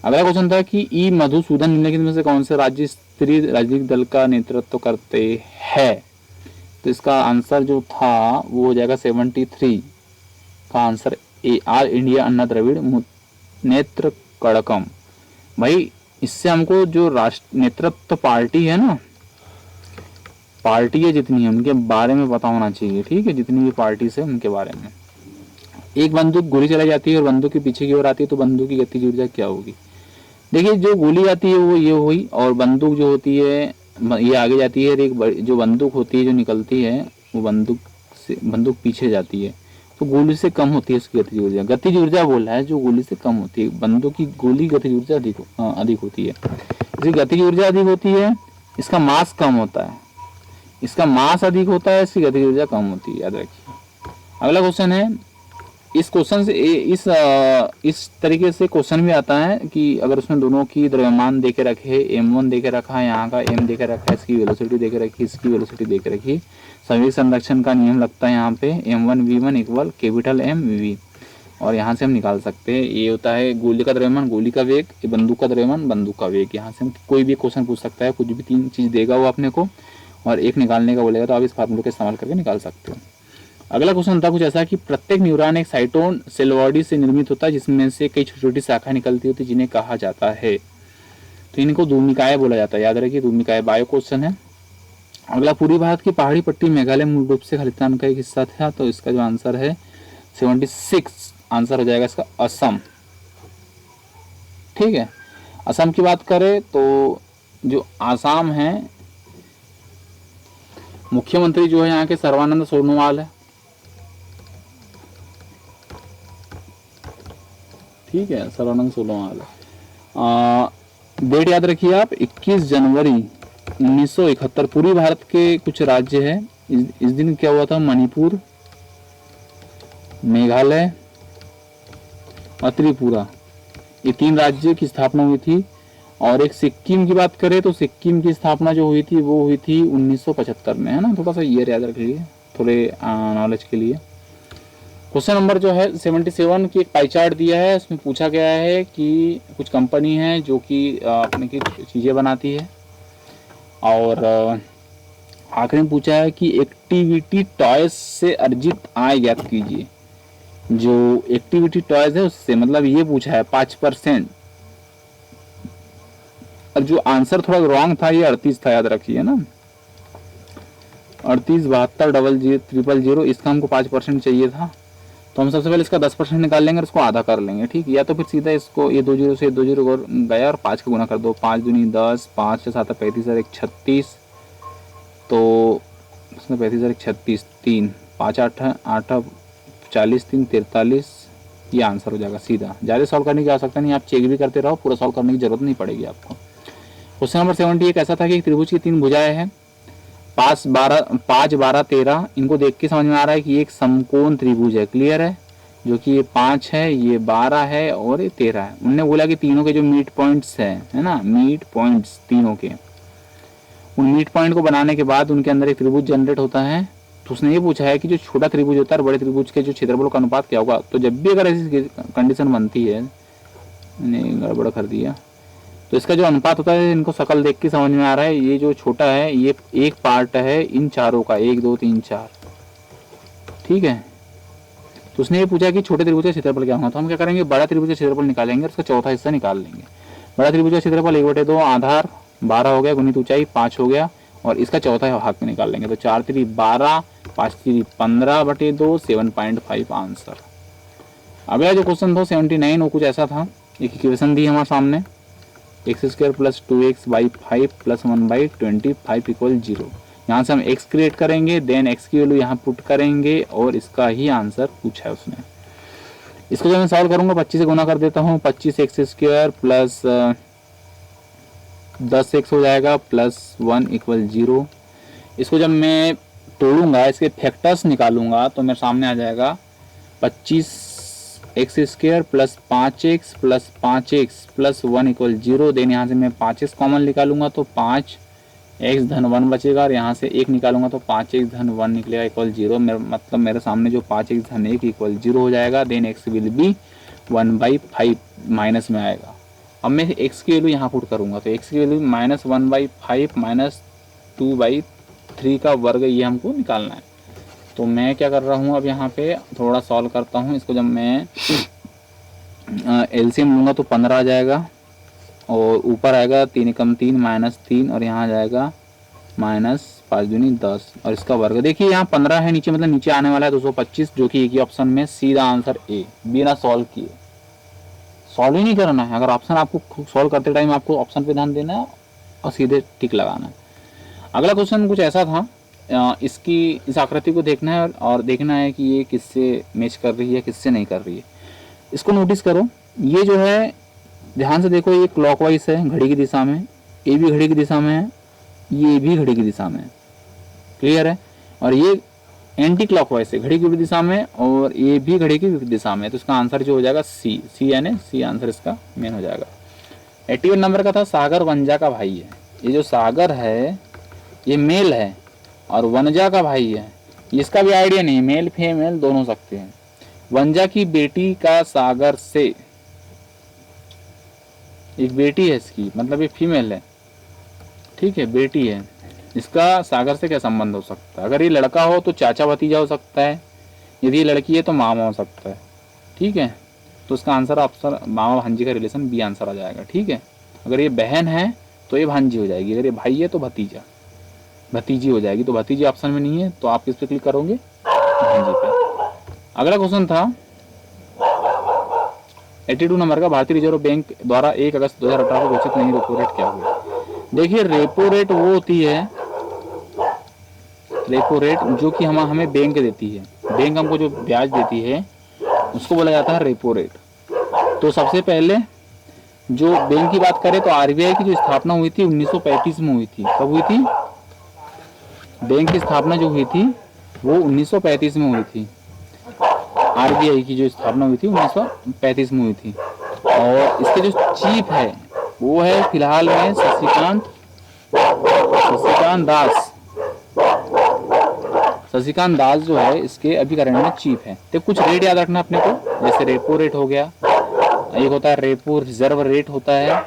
अगला क्वेश्चन था कि ई मधुसूदन निम्नलिखित में से कौन से राज्य स्तरीय राजनीतिक दल का नेतृत्व करते हैं। तो इसका आंसर जो था वो हो जाएगा 73 का आंसर ए, आल इंडिया अन्ना द्रविड़ नेत्र कड़कम। भाई इससे हमको जो राष्ट्र नेतृत्व पार्टी है ना, पार्टी है जितनी है उनके बारे में पता होना चाहिए। ठीक है, जितनी भी पार्टी है उनके बारे में। एक बंदूक गोली चलाई जाती है और बंदूक के पीछे की ओर आती है, तो बंदूक की गतिज ऊर्जा क्या होगी। देखिए जो गोली आती है वो ये हुई, और बंदूक जो होती है ये आगे जाती है, एक जो बंदूक होती है जो निकलती है वो बंदूक पीछे जाती है, तो गोली से कम होती है उसकी गतिज ऊर्जा। गतिज ऊर्जा बोला है जो गोली से कम होती है, बंदूक की गोली गतिज ऊर्जा अधिक होती है। इसकी गतिज ऊर्जा अधिक होती है, इसका मास कम होता है, इसका मास अधिक होता है, इसकी गतिज ऊर्जा कम होती है, याद रखिए। अगला क्वेश्चन है, इस क्वेश्चन से इस तरीके से क्वेश्चन भी आता है कि अगर उसमें दोनों की द्रव्यमान देके रखे, m1 देके रखा है, यहाँ का m देके रखा है, इसकी वेलोसिटी देके रखी, इसकी वेलोसिटी देके रखी, संवेग संरक्षण का नियम लगता है यहाँ पे, m1v1 equal capital M v, और यहाँ से हम निकाल सकते हैं, ये होता है गोली का द्रव्यमान गोली का वेग, बंदूक का द्रव्यमान बंदूक का वेग। यहाँ से हम कोई भी क्वेश्चन पूछ सकता है, कुछ भी 3 चीज़ देगा वो अपने को और एक निकालने का बोलेगा, तो आप इस फार्मूले का इस्तेमाल करके निकाल सकते हो। अगला क्वेश्चन था कुछ ऐसा कि प्रत्येक न्यूरॉन एक साइटोन सेल बॉडी से निर्मित होता है, जिसमें से कई छोटी छोटी शाखाएं निकलती होती है, जिन्हें कहा जाता है। तो इनको धूमिकाएं बोला जाता है, याद रखिए धूमिकाएं। बायो क्वेश्चन है। अगला, पूरी भारत की पहाड़ी पट्टी मेघालय मूल रूप से खालिस्तान का एक हिस्सा था, तो इसका जो आंसर है 76 आंसर हो जाएगा इसका असम। ठीक है, असम की बात करें तो जो आसाम है, मुख्यमंत्री जो है यहाँ के सर्बानंद सोनोवाल है। ठीक है, सर्बानंद सोनोवाल है। डेट याद रखिए आप, 21 जनवरी 1971। पूरी भारत के कुछ राज्य है, इस दिन क्या हुआ था, मणिपुर, मेघालय और त्रिपुरा, ये 3 राज्य की स्थापना हुई थी। और एक सिक्किम की बात करें तो सिक्किम की स्थापना जो हुई थी वो हुई थी 1975 में, है ना। थोड़ा सा ईयर याद रख लीजिए थोड़े नॉलेज के लिए। क्वेश्चन नंबर जो है 77 की एक पाई चार्ट दिया है, उसमें पूछा गया है कि कुछ कंपनी है जो कि अपने की चीज़ें बनाती है, और आखिरी में पूछा है कि एक्टिविटी टॉयज से अर्जित आय ज्ञात कीजिए। जो एक्टिविटी टॉयज है उससे मतलब ये पूछा है 5%। और जो आंसर थोड़ा रॉन्ग था ये 38 था, याद रखिए ना, 38 72 00 इसका हमको 5% चाहिए था। तो हम सबसे पहले इसका 10% निकाल लेंगे और इसको आधा कर लेंगे, ठीक। या तो फिर सीधा इसको ये 2 जीरो से 2 जीरो गया और 5 का गुना कर दो, 5 दूनी 10, 5 से 7 35 और 1 36, तो इसमें 35 और 1 36, 3 5 8 8 40 3 43, ये आंसर हो जाएगा सीधा। ज़्यादा सॉल्व करने की आवश्यकता नहीं, आप चेक भी करते रहो, पूरा सॉल्व करने की जरूरत नहीं पड़ेगी आपको। क्वेश्चन नंबर 70 एक ऐसा था कि एक त्रिभुज की 3 भुजाएं हैं, 5 12 13, इनको देख के समझ में आ रहा है कि एक समकोण त्रिभुज है, क्लियर है, जो कि ये 5 है, ये 12 है और ये 13 है। उनने बोला कि तीनों के जो मिड पॉइंट्स है ना, मिड पॉइंट्स तीनों के, उन मिड पॉइंट को बनाने के बाद उनके अंदर एक त्रिभुज जनरेट होता है। तो उसने ये पूछा है कि जो छोटा त्रिभुज होता है और बड़े त्रिभुज के जो क्षेत्रफल का अनुपात क्या होगा। तो जब भी अगर ऐसी कंडीशन बनती है, मैंने गड़बड़ कर दिया, तो इसका जो अनुपात होता है, इनको शकल देख के समझ में आ रहा है, ये जो छोटा है ये एक पार्ट है इन चारों का, 1 2 3 4, ठीक है। तो उसने ये पूछा कि छोटे त्रिभुज का क्षेत्रफल क्या होगा। तो हम क्या करेंगे, बड़ा त्रिभुज का क्षेत्रफल निकालेंगे और उसका चौथा हिस्सा निकाल लेंगे। बड़ा त्रिभुज का क्षेत्रफल 1/2 आधार 12 हो गया, गुणित ऊंचाई 5 हो गया, और इसका चौथा भाग में निकाल लेंगे। तो 4 3 12, 5 3 15/2, 7.5 आंसर। अगला जो क्वेश्चन था 79, वो कुछ ऐसा था, एक इक्वेशन दी हमारे सामने, x² + 2x/5 + 1/25 = 0। यहाँ से हम x क्रिएट करेंगे, देन x की वैल्यू यहाँ पुट करेंगे और इसका ही आंसर पूछा है उसने। इसको जब मैं सॉल्व करूंगा 25 से गुना कर देता हूँ, 25x² प्लस 10x हो जाएगा प्लस 1 = 0। इसको जब मैं तोड़ूंगा, इसके फैक्टर्स निकालूंगा, तो मेरे सामने आ जाएगा 25x² plus 5x plus 5x plus 1 = 0। Then यहाँ से मैं 5x कॉमन निकालूंगा तो 5x धन 1 बचेगा, और यहाँ से 1 निकालूंगा तो 5x धन 1 निकलेगा = 0। मतलब मेरे सामने जो 5x धन 1 = 0 हो जाएगा। Then x will be 1/5 minus में आएगा। अब मैं x की वैल्यू यहाँ पुट करूँगा, तो x की वैल्यू -1/5 -2/3 का वर्ग, ये हमको निकालना है। तो मैं क्या कर रहा हूँ, अब यहाँ पे थोड़ा सॉल्व करता हूँ इसको। जब मैं एलसीएम लूँगा तो 15 आ जाएगा, और ऊपर आएगा 3 × 3 -3, और यहाँ आ जाएगा -5 दूनी 10, और इसका वर्ग। देखिए यहाँ 15 है नीचे, मतलब नीचे आने वाला है 225, जो कि एक ही ऑप्शन में, सीधा आंसर ए, बिना सॉल्व किए। सॉल्व ही नहीं करना है, अगर ऑप्शन आपको सॉल्व करते टाइम आपको ऑप्शन पे ध्यान देना है और सीधे टिक लगाना है। अगला क्वेश्चन कुछ ऐसा था, इस आकृति को देखना है और देखना है कि ये किससे मैच कर रही है, किससे नहीं कर रही है। इसको नोटिस करो, ये जो है ध्यान से देखो, ये क्लॉकवाइज है घड़ी की दिशा में, ये भी घड़ी की दिशा में है, ये भी घड़ी की दिशा में है, क्लियर है। और ये एंटी क्लॉकवाइज है, घड़ी की विपरीत दिशा में, और ये भी घड़ी की विपरीत दिशा में। तो इसका आंसर जो हो जाएगा सी, यानी सी आंसर इसका मेन हो जाएगा। 81 नंबर का था, सागर वनजा का भाई है। ये जो सागर है ये मेल है और वनजा का भाई है, इसका भी आइडिया नहीं, मेल फीमेल दोनों हो सकते हैं। वनजा की बेटी का सागर से, एक बेटी है इसकी, मतलब ये फीमेल है, ठीक है, बेटी है, इसका सागर से क्या संबंध हो सकता है। अगर ये लड़का हो तो चाचा भतीजा हो सकता है, यदि ये लड़की है तो मामा हो सकता है, ठीक है। तो इसका आंसर ऑप्शन मामा भांजी का रिलेशन बी आंसर आ जाएगा, ठीक है। अगर ये बहन है तो ये भांजी हो जाएगी, अगर ये भाई है तो भतीजा, भतीजी हो जाएगी। तो भतीजी ऑप्शन में नहीं है, तो आप किस पे क्लिक करोगे, भांजी पे। अगला क्वेश्चन था 82 नंबर का, भारतीय रिजर्व बैंक द्वारा 1 अगस्त 2018 को घोषित नई रेपो रेट क्या हुई। देखिए रेपो रेट वो होती है, रेपो रेट जो कि हमें बैंक देती है, बैंक हमको जो ब्याज देती है उसको बोला जाता है रेपो रेट। तो सबसे पहले जो बैंक की बात करें तो आरबीआई की जो स्थापना हुई थी 1935 में हुई थी। कब हुई थी? बैंक की स्थापना जो हुई थी वो 1935 में हुई थी। आरबीआई की जो स्थापना हुई थी 1935 में हुई थी। और इसके जो चीफ है वो है फिलहाल में शशिकांत दास। शशिकांत दास जो है इसके अभी करंट में चीफ है। तो कुछ रेट याद रखना अपने को, जैसे रेपो रेट हो गया, एक होता है रेपो रिजर्व रेट होता है,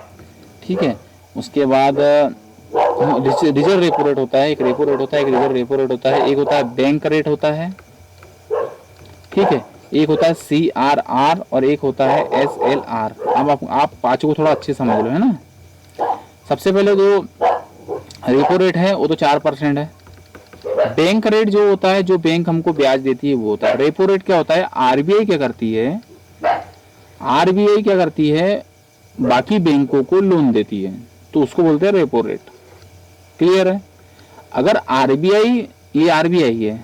ठीक है। उसके बाद रिजर्व रेपो रेट होता है, एक रेपो रेट होता है, एक रिजर्व रेपो रेट होता है, एक होता है बैंक रेट होता है, ठीक है, एक होता है CRR और एक होता है SLR। अब आप पांचों को थोड़ा अच्छे समझ लो, है ना। सबसे पहले जो रेपो रेट है वो तो 4% है। बैंक रेट जो होता है, जो बैंक हमको ब्याज देती है वो होता है। रेपो रेट क्या होता है, आरबीआई क्या करती है, आरबीआई क्या करती है, बाकी बैंकों को लोन देती है, तो उसको बोलते हैं रेपो रेट। क्लियर है। अगर आरबीआई, ये आरबीआई है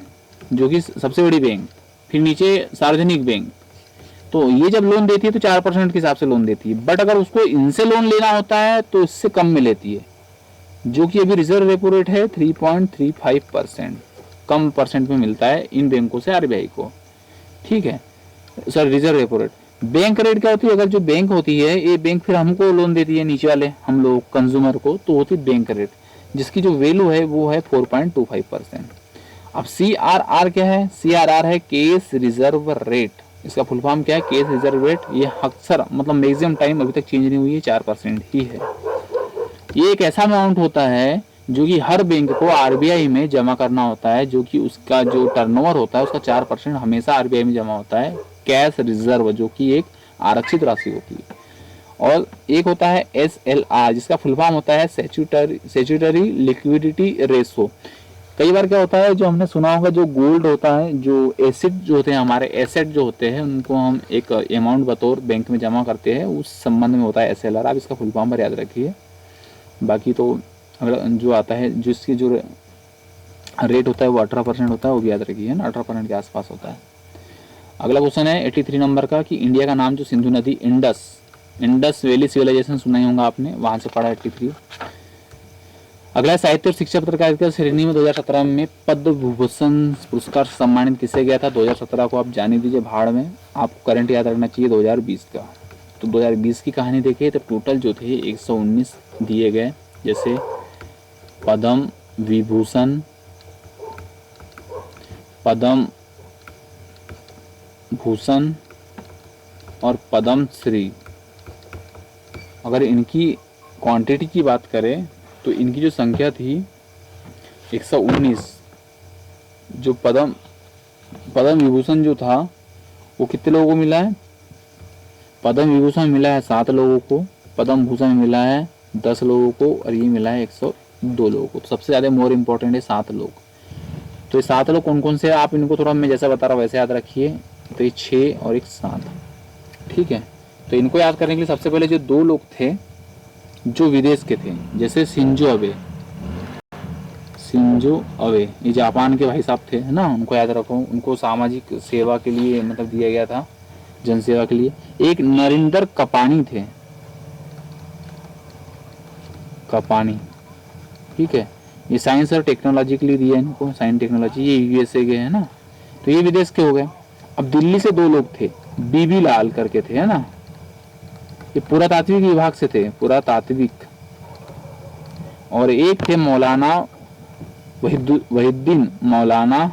जो कि सबसे बड़ी बैंक, फिर नीचे सार्वजनिक बैंक, तो ये जब लोन देती है तो 4% के हिसाब से लोन देती है। बट अगर उसको इनसे लोन लेना होता है तो इससे कम में लेती है, जो कि अभी रिजर्व रेपो रेट है 3.35%, कम परसेंट में मिलता है इन बैंकों से आरबीआई को, ठीक है। Sir reserve repo rate. Bank rate क्या होती है, अगर जो बैंक होती है ये बैंक फिर हमको लोन देती है, नीचे वाले हम लोग कंज्यूमर को, तो होती है बैंक रेट, जिसकी जो वैल्यू है वो है 4.25%। अब CRR क्या है, CRR है केस रिजर्व रेट। इसका फुल फॉर्म क्या है, केस रिजर्व रेट। ये अक्सर मतलब मैक्सिमम टाइम अभी तक चेंज नहीं हुई है, 4% ही है। ये एक ऐसा अमाउंट होता है जो कि हर बैंक को आरबीआई में जमा करना होता है, जो कि उसका जो टर्नओवर होता है उसका 4% हमेशा आरबीआई में जमा होता है, कैश रिजर्व, जो कि एक आरक्षित राशि होती है। और एक होता है SLR, जिसका फुल फॉर्म होता है स्टैट्यूटरी लिक्विडिटी रेशो। कई बार क्या होता है, जो हमने सुना होगा, जो गोल्ड होता है, जो एसेट जो होते हैं, हमारे एसेट जो होते हैं, उनको हम एक अमाउंट बतौर बैंक में जमा करते हैं, उस संबंध में होता है SLR। आप इसका फुल फॉर्म पर याद रखिए। बाकी तो अगर जो आता है, जिसकी जो रेट होता है वो 18% होता है, वो भी याद रखिए ना, 18% के आसपास होता है। अगला क्वेश्चन है 83 नंबर का कि इंडिया का नाम जो सिंधु नदी, इंडस वैली सिविलाइजेशन सुना ही होगा आपने, वहां से पढ़ा 83। अगला साहित्य और शिक्षा पत्रकारिता श्रेणी में 2017 में पद्म विभूषण पुरस्कार सम्मानित किसे गया था। 2017 को आप जाने दीजिए भाड़ में, आपको करंट याद रखना चाहिए 2020 का। तो 2020 की कहानी देखिए तो टोटल जो थे 119 दिए गए, जैसे पद्म विभूषण, पद्म भूषण और पद्म श्री। अगर इनकी क्वांटिटी की बात करें तो इनकी जो संख्या थी 119। जो पद्म विभूषण जो था वो कितने लोगों को मिला है, पद्म विभूषण मिला है 7 लोगों को, पद्म भूषण मिला है 10 लोगों को, और ये मिला है 102 लोगों को। तो सबसे ज़्यादा मोर इम्पोर्टेंट है 7 लोग। तो ये 7 लोग कौन कौन से हैं, आप इनको थोड़ा मैं जैसा बता रहा हूँ वैसे याद रखिए। तो ये 6 और एक 7, ठीक है। तो इनको याद करने के लिए सबसे पहले जो 2 लोग थे जो विदेश के थे, जैसे शिंजो अबे, ये जापान के भाई साहब थे, है ना, उनको याद रखो। उनको सामाजिक सेवा के लिए मतलब दिया गया था, जनसेवा के लिए। एक नरेंद्र कपानी थे, कपानी, ठीक है। ये साइंस और टेक्नोलॉजी के लिए दिया इनको, साइंस टेक्नोलॉजी। ये यूएसए के है ना, तो ये विदेश के हो गए। अब दिल्ली से 2 लोग थे, बीबी लाल करके थे, है ना, ये पुरातात्विक विभाग से थे, पुरातात्विक। और एक थे मौलाना वहीद्दीन, मौलाना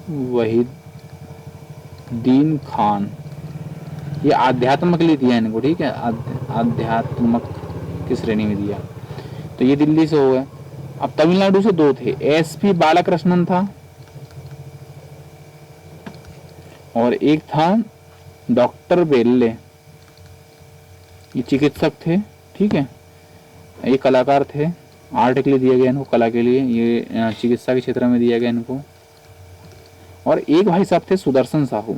वहीद्दीन खान। ये आध्यात्म के लिए दिया इनको, ठीक है, आध्यात्मक की श्रेणी में दिया। तो ये दिल्ली से हो गए। अब तमिलनाडु से 2 थे, SP बालाकृष्णन था और एक था डॉक्टर बेल्ले, ये चिकित्सक थे, ठीक है। ये कलाकार थे, आर्ट के लिए दिया गया इनको, कला के लिए। ये चिकित्सा के क्षेत्र में दिया गया इनको। और एक भाई साहब थे सुदर्शन साहू,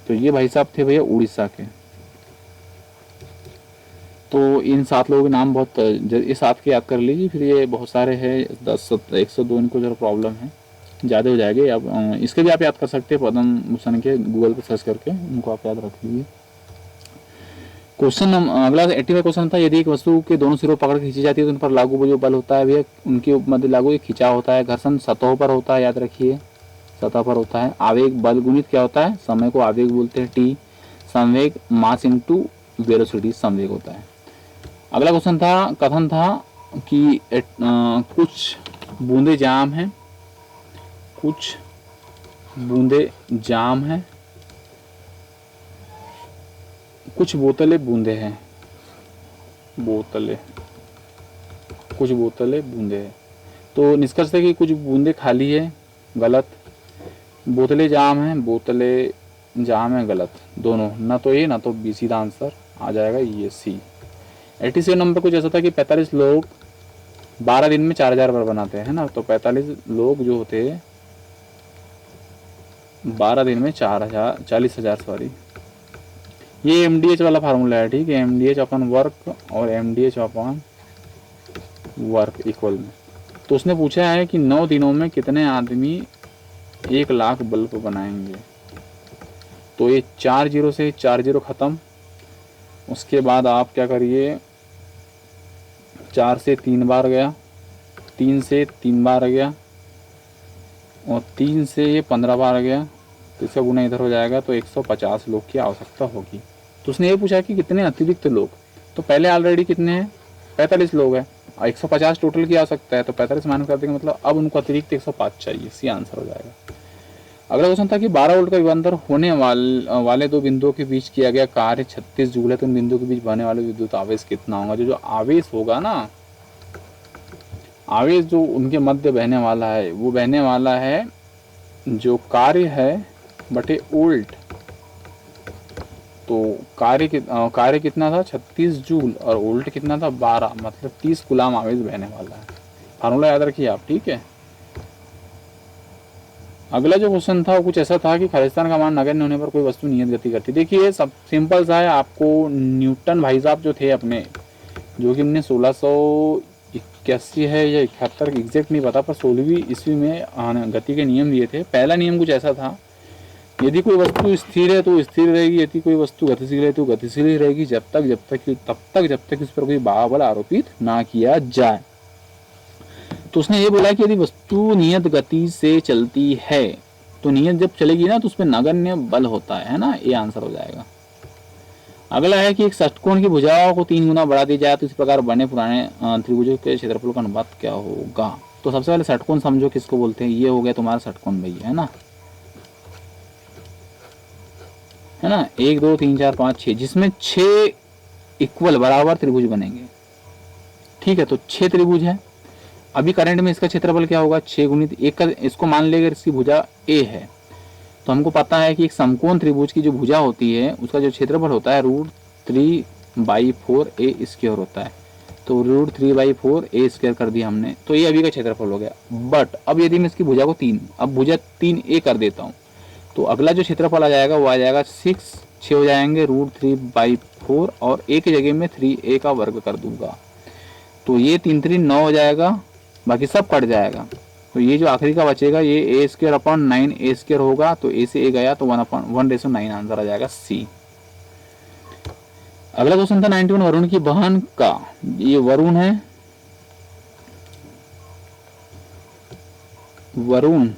तो ये भाई साहब थे भैया उड़ीसा के। तो इन 7 लोगों के नाम बहुत, ये 7 के याद कर लीजिए। फिर ये बहुत सारे हैं, 10 102 इनको जरा प्रॉब्लम है, ज़्यादा हो जाएंगे। अब इसके भी आप याद कर सकते हैं, पद्म भूषण के गूगल पर सर्च करके उनको आप याद रख लीजिए। क्वेश्चन अगला 85 क्वेश्चन था, यदि एक वस्तु के दोनों सिरों पकड़ के खींची जाती है तो उन पर लागू जो बल होता है भैया, उनके मध्य लागू एक खिंचाव होता है। घर्षण सतहों पर होता है, याद रखिए, सतह पर होता है। आवेग बल गुणित क्या होता है, समय को आवेग बोलते हैं, T। संवेग मास इंटू वेलोसिटी, संवेग होता है। अगला क्वेश्चन था, कथन था कि कुछ बूंदे जाम है, कुछ बूंदे जाम है कुछ बोतलें बूंदे हैं, बोतलें, कुछ बोतलें बूंदे हैं। तो निष्कर्ष है कि कुछ बूंदे खाली है, गलत। बोतलें जाम हैं, बोतलें जाम है, गलत। दोनों, ना तो ए ना तो बी, सीधा आंसर आ जाएगा ये सी। 87 नंबर कुछ ऐसा था कि 45 लोग 12 दिन में 4000 बार बनाते हैं ना, तो 45 लोग जो होते हैं 12 दिन में 40,000 सॉरी। ये MDH वाला फार्मूला है, ठीक है, MDH अपन वर्क और MDH अपन वर्क इक्वल में। तो उसने पूछा है कि 9 दिनों में कितने आदमी 1 लाख बल्ब बनाएंगे। तो ये 4 जीरो से 4 जीरो ख़त्म। उसके बाद आप क्या करिए, 4 से 3 बार गया, 3 से 3 बार गया, और 3 से ये 15 बार गया, तो इसका गुना इधर हो जाएगा, तो 150 लोग की आवश्यकता होगी। तो उसने ये पूछा कि कितने अतिरिक्त लोग, तो पहले ऑलरेडी कितने हैं, 45 लोग हैं, और 150 टोटल की आवश्यकता है, तो 45 माइनस कर देंगे, मतलब अब उनको अतिरिक्त 105 चाहिए, सी आंसर हो जाएगा। अगला क्वेश्चन था कि 12 वोल्ट का विभवांतर होने वाले दो बिंदुओं के बीच किया गया कार्य 36 जूल है, तो उन बिंदुओं के बीच बहने वाले विद्युत आवेश कितना होगा। जो आवेश होगा ना, आवेश जो उनके मध्य बहने वाला है, वो बहने वाला है जो कार्य है बटे वोल्ट। तो कार्य कितना था 36 जूल, और वोल्ट कितना था 12, मतलब 30 कूलाम आवेश बहने वाला है। फार्मूला याद रखिए आप, ठीक है। अगला जो क्वेश्चन था वो कुछ ऐसा था कि खालिस्तान का मान नगण्य होने पर कोई वस्तु नियत गति करती। देखिए सब सिंपल सा है, आपको न्यूटन भाई साहब जो थे अपने, जो कि हमने 1681 है या 71 एग्जैक्ट नहीं पता, पर 16वीं ईस्वी में गति के नियम दिए थे। पहला नियम कुछ ऐसा था, यदि कोई वस्तु स्थिर है तो स्थिर रहेगी, यदि कोई वस्तु गतिशील है तो गतिशील ही रहेगी, जब तक इस पर कोई बल आरोपित ना किया जाए। तो उसने ये बोला कि यदि वस्तु नियत गति से चलती है तो नियत जब चलेगी ना तो उसमें नगण्य बल होता है ना, ये आंसर हो जाएगा। अगला है कि एक षटकोण की भुजाओं को 3 गुना बढ़ा दिया जाए तो इस प्रकार बने पुराने त्रिभुजों के क्षेत्रफल का अनुपात क्या होगा। तो सबसे पहले षटकोण समझो किसको बोलते हैं, ये हो गया तुम्हारा षटकोण भैया, है ना 1 2 3 4 5 6, जिसमें 6 इक्वल बराबर त्रिभुज बनेंगे, ठीक है। तो 6 त्रिभुज है। अभी करंट में इसका क्षेत्रफल क्या होगा, 6 गुणित 1 का, इसको मान लेगा इसकी भुजा ए है, तो हमको पता है कि एक समकोण त्रिभुज की जो भुजा होती है उसका जो क्षेत्रफल होता है √3/4 ए स्क्वायर होता है। तो √3/4 ए स्क्वायर कर दिया हमने, तो ये अभी का क्षेत्रफल हो गया। बट अब यदि मैं इसकी भुजा को 3, अब भुजा 3a कर देता हूँ, तो अगला जो क्षेत्रफल आ जाएगा वो आ जाएगा 6 हो जाएंगे √3/4, और a की जगह में 3a का वर्ग कर दूंगा, तो ये 3 3 9 हो जाएगा, बाकी सब कट जाएगा। तो ये जो आखिरी का बचेगा ये a²/9 a² होगा, तो a से a गया तो 1/1/9 आंसर आ जाएगा सी। अगला क्वेश्चन था 91 वरुण की बहन का, ये वरुण है, वरुण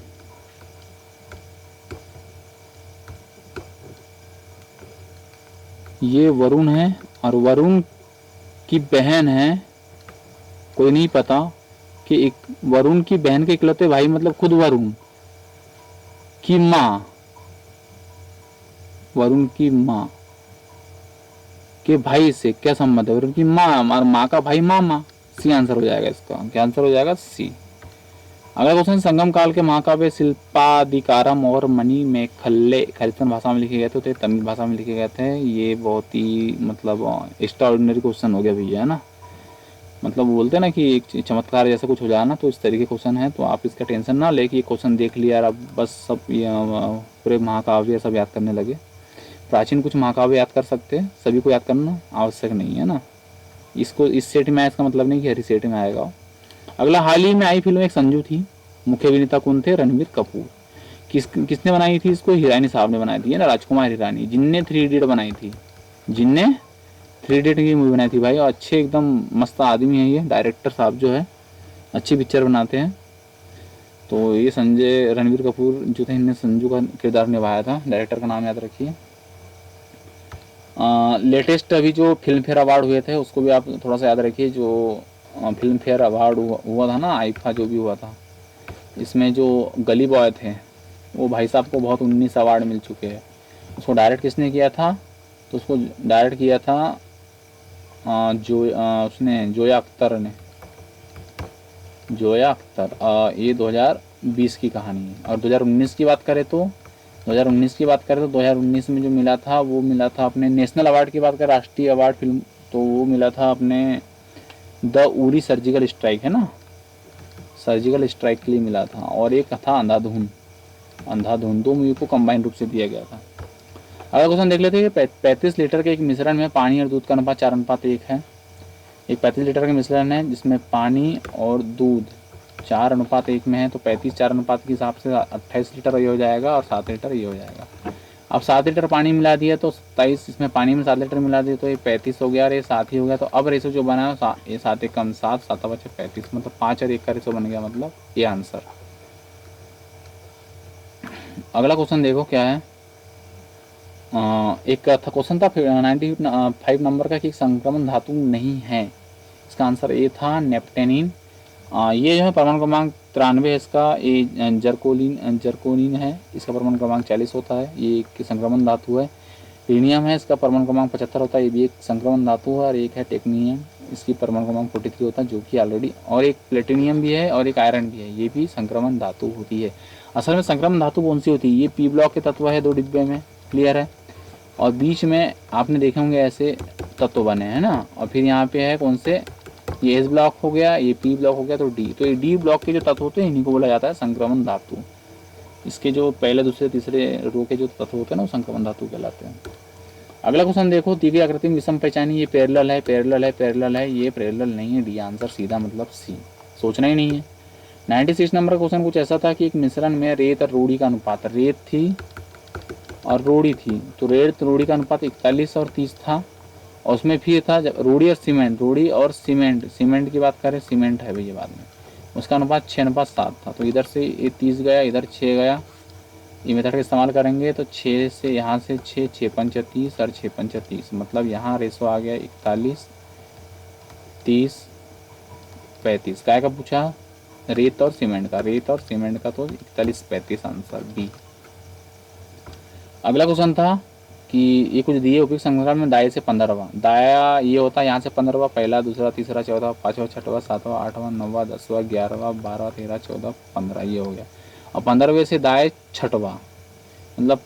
ये वरुण है और वरुण की बहन है, कोई नहीं पता कि एक वरुण की बहन के इकलौते भाई मतलब खुद वरुण की माँ, वरुण की माँ के भाई से क्या संबंध है, वरुण की माँ और माँ का भाई मामा, सी आंसर हो जाएगा इसका, क्या आंसर हो जाएगा सी। अगला क्वेश्चन, संगम काल के महाकाव्य शिल्पाधिकारम और मणि मेखल्ले खालिस्तान भाषा में लिखे गए थे, तमिल भाषा में लिखे गए थे। ये बहुत ही मतलब एक्स्ट्रा ऑर्डिनरी क्वेश्चन हो गया भैया, है ना, मतलब बोलते हैं ना कि एक चमत्कार जैसा कुछ हो जाए ना, तो इस तरीके क्वेश्चन है। तो आप इसका टेंशन ना ले कि ये क्वेश्चन देख लिया और आप बस सब पूरे महाकाव्य सब याद करने लगे। प्राचीन कुछ महाकाव्य याद कर सकते हैं, सभी को याद करना आवश्यक नहीं है ना। इसको इस सेट में आया इसका मतलब नहीं कि हर सेट में आएगा। अगला, हाल ही में आई फिल्म एक संजू थी, मुख्य अभिनेता कौन थे, रणबीर कपूर। किसने बनाई थी इसको, हिरानी साहब ने बनाई थी, है ना, राजकुमार हिरानी, जिनने 3 इडियट बनाई थी, जिनने 3 इडियट की मूवी बनाई थी भाई, और अच्छे एकदम मस्त आदमी है ये डायरेक्टर साहब जो है, अच्छी पिक्चर बनाते हैं। तो ये संजय रणबीर कपूर जो थे, इनने संजू का किरदार निभाया था। डायरेक्टर का नाम याद रखिए। लेटेस्ट अभी जो फिल्म फेयर अवार्ड हुए थे उसको भी आप थोड़ा सा याद रखिए। जो फिल्म फेयर अवार्ड हुआ था ना, आईफा जो भी हुआ था, इसमें जो गली बॉय थे वो भाई साहब को बहुत 19 अवार्ड मिल चुके हैं। उसको डायरेक्ट किसने किया था, तो उसको डायरेक्ट किया था उसने जोया अख्तर। ये 2020 की कहानी है। और 2019 की बात करें तो 2019 में जो मिला था वो मिला था अपने नेशनल अवार्ड की बात करें, राष्ट्रीय अवार्ड फिल्म, तो वो मिला था अपने द उरी सर्जिकल स्ट्राइक, है ना, सर्जिकल स्ट्राइक के लिए मिला था। और एक था अंधाधुन, दो मूवी को कंबाइन रूप से दिया गया था। अगला क्वेश्चन देख लेते हैं। 35 लीटर के एक मिश्रण में पानी और दूध का अनुपात 4:1 है। एक 35 लीटर का मिश्रण है जिसमें पानी और दूध 4:1 में है, तो 35 4 के हिसाब से 28 लीटर ये हो जाएगा और 7 लीटर ये हो जाएगा। अब 7 लीटर पानी मिला दिया तो 27, इसमें पानी में 7 लीटर मिला दिया तो ये 35 हो गया और ये 7 ही हो गया। तो अब रेशो जो बना है ये 7 एक कम 7, 7 बचे 35, मतलब 5 और 1 का रेशो बन गया, मतलब ये आंसर। अगला क्वेश्चन देखो क्या है। एक था क्वेश्चन था 95 नंबर का कि संक्रमण धातु नहीं है। इसका आंसर ए था नेप्टेनिन। ये जो है परमाणु क्रमांक 93 है इसका। ये जर्कोनिन है, इसका परमाणु क्रमांक 40 होता है, ये एक संक्रमण धातु है। रीनियम है, इसका परमाणु क्रमांक 75 होता है, ये भी एक संक्रमण धातु है। और एक है टेक्नियम, इसकी परमाणु क्रमांक 43 होता है, जो कि ऑलरेडी। और एक प्लेटिनियम भी है और एक आयरन भी है, ये भी संक्रमण धातु होती है। असल में संक्रमण धातु कौन सी होती है, ये पी ब्लॉक के तत्व है 2 डिब्बे में, क्लियर है। और बीच में आपने देखे होंगे ऐसे तत्व बने हैं ना। और फिर यहाँ पे है कौन से, ये एस ब्लॉक हो गया, ये पी ब्लॉक हो गया, तो डी। तो ये डी ब्लॉक के जो तत्व होते हैं इन्हीं को बोला जाता है संक्रमण धातु। इसके जो पहले दूसरे तीसरे रो के जो तत्व होते हैं ना वो संक्रमण धातु कहलाते हैं। अगला क्वेश्चन देखो, दी गई आकृति में विषम पहचानी। ये पैरेलल है, ये पैरेलल नहीं है, डी आंसर सीधा मतलब सी, सोचना ही नहीं है। 96 नंबर का क्वेश्चन कुछ ऐसा था कि एक मिश्रण में रेत और रोड़ी का अनुपात, रेत थी और रोड़ी थी, तो रेत रोड़ी का अनुपात 41 और 30 था। और उसमें फिर था रोड़ी और सीमेंट की बात करें, सीमेंट है भैया बाद में, उसका अनुपात 6:7 था। तो इधर से ये 30 गया, इधर 6 गया, ये मेथड का इस्तेमाल करेंगे तो 6 से यहाँ से 6, 6×5 30 और 6×5 30, मतलब यहाँ रेशो आ गया 41 30 35। क्या का पूछा, रेत और सीमेंट का, तो 41 35 आंसर बी। अगला क्वेश्चन था कि ये कुछ दिए उपयुक्त संख्यान में दाएं से 15वां, दाया ये होता है यहाँ से 15वां, पहला दूसरा तीसरा चौथा पाँचवा छठवां सातवां आठवां नौवां 10वां 11वां 12 13 14 15, ये हो गया। और 15वें से दाएं छठवां, मतलब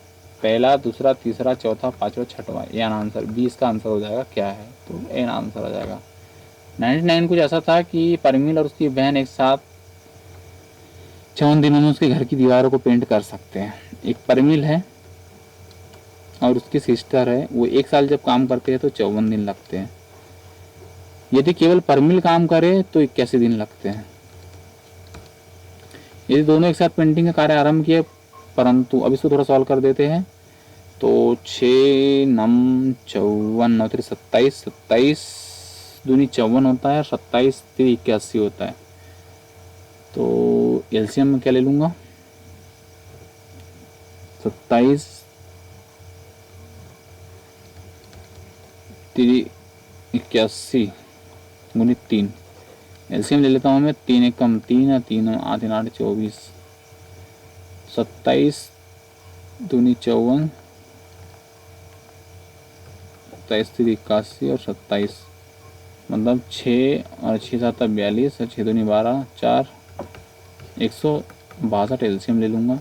पहला दूसरा तीसरा चौथा पाँचवा छठवां, ये आंसर 20 का आंसर हो जाएगा। क्या है, तो एन आंसर हो जाएगा। 99 कुछ ऐसा था कि परमिल और उसकी बहन एक साथ 54 दिनों में उसके घर की दीवारों को पेंट कर सकते हैं। एक परमिल है और उसकी सिस्टर है, वो 1 साल जब काम करते हैं तो 54 दिन लगते हैं। यदि केवल परमिल काम करे तो 81 दिन लगते हैं। यदि दोनों एक साथ पेंटिंग का कार्य आरंभ किए, परंतु अब इसको थोड़ा सॉल्व कर देते हैं। तो 6 9 54 9 27, 27 दूनी 54 होता है, 27 3 81 होता है। तो एलसीएम में क्या ले लूँगा, 27 3 81 गुनी 3, एलसीएम ले लेता हूँ मैं। 3 1 कम 3 है, 3 8 8 24, 27 दूनी 54, 27 3 81 और 27, मतलब 6 और 6 7 42 और 6 दूनी 12 4 162 एलसीएम ले लूँगा।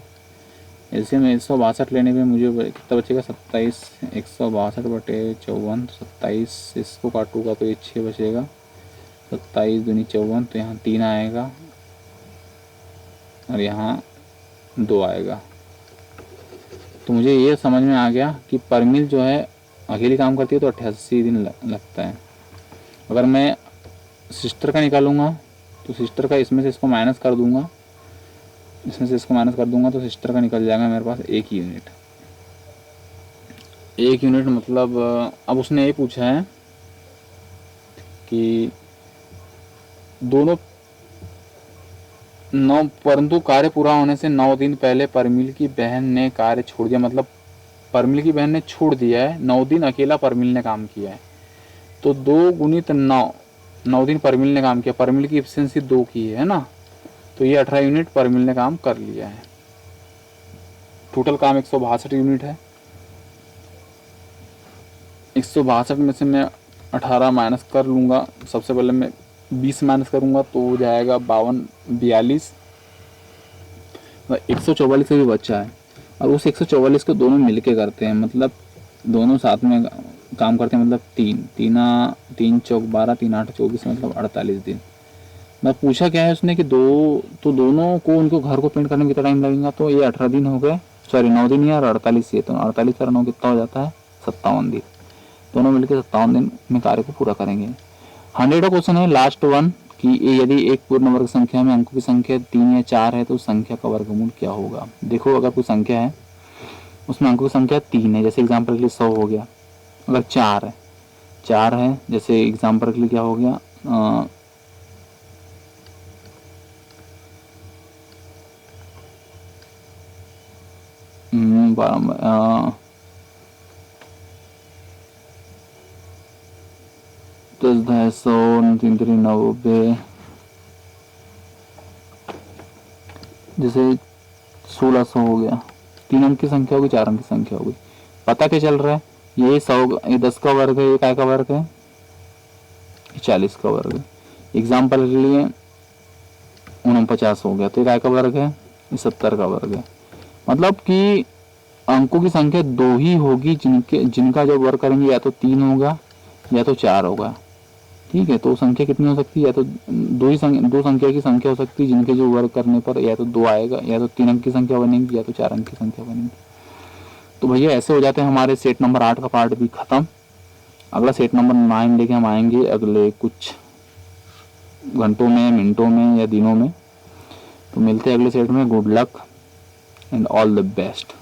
एलसीएम 162 लेने पे मुझे कितना बचेगा, 27 162/54, 27 इसको काटूंगा तो ये 6 बचेगा, 27 दूनी 54, तो यहाँ 3 आएगा और यहाँ 2 आएगा। तो मुझे ये समझ में आ गया कि परमिल जो है अकेली काम करती है तो 88 दिन लगता है। अगर मैं सिस्टर का निकालूंगा तो सिस्टर का इसमें से इसको माइनस कर दूंगा, तो सिस्टर का निकल जाएगा मेरे पास 1 यूनिट। 1 यूनिट मतलब अब उसने ये पूछा है कि दोनों 9, परंतु कार्य पूरा होने से 9 दिन पहले परमिल की बहन ने कार्य छोड़ दिया, मतलब परमिल की बहन ने छोड़ दिया है, 9 दिन अकेला परमिल ने काम किया है। तो 2 गुणित 9 दिन परमिल ने काम किया, परमिल की एफिशिएंसी 2 की है ना, तो ये 18 यूनिट परमिल ने काम कर लिया है। टोटल काम 162 यूनिट है। 162 में से मैं 18 माइनस कर लूँगा। सबसे पहले मैं 20 माइनस करूँगा तो हो जाएगा 52, 42, 144 का भी बच्चा है। और उस 144 को दोनों मिलके करते हैं, मतलब दोनों साथ में काम करते हैं, मतलब 3 चौक 12, 3 8 24, मतलब 48 दिन। मैं पूछा क्या है उसने कि दोनों को उनको घर को पेंट करने में कितना टाइम लगेगा, तो ये 18 दिन हो गए, सॉरी 9 दिन यार, 48 ये तो 48 का 9 कितना हो जाता है, 57 दिन। दोनों मिलकर 57 दिन में कार्य को पूरा करेंगे। 100 का क्वेश्चन है लास्ट वन कि यदि एक पूर्ण वर्ग संख्या में अंकों की संख्या 3 या 4 है तो संख्या का वर्गमूल क्या होगा। देखो अगर कोई संख्या है उसमें अंकों की संख्या 3 है, जैसे एग्जाम्पल के लिए 100 हो गया। अगर 4 है जैसे एग्जाम्पल के लिए क्या हो गया, 10 10 100 3 3 90, जैसे 1600 हो गया। 3 अंक की संख्या होगी, 4 अंक की संख्या होगी। पता क्या चल रहा है, ये 100, ये 10 का वर्ग है, ये काय का वर्ग है, 40 का वर्ग है। एग्जाम्पल के लिए 49 हो गया, तो ये काय का वर्ग है, ये 70 का वर्ग है। मतलब कि अंकों की संख्या 2 ही होगी जिनका जो वर्ग करेंगे, या तो 3 होगा या तो 4 होगा। ठीक है, तो संख्या कितनी हो सकती है, या तो दो संख्या की संख्या हो सकती है जिनके जो वर्ग करने पर या तो 2 आएगा, या तो 3 अंक की संख्या बनेगी, या तो 4 अंक की संख्या बनेगी। तो भैया ऐसे हो जाते हैं हमारे सेट नंबर 8 का पार्ट भी खत्म। अगला सेट नंबर 9 लेके हम आएंगे अगले कुछ घंटों में, मिनटों में या दिनों में। तो मिलते हैं अगले सेट में। Good luck and all the best.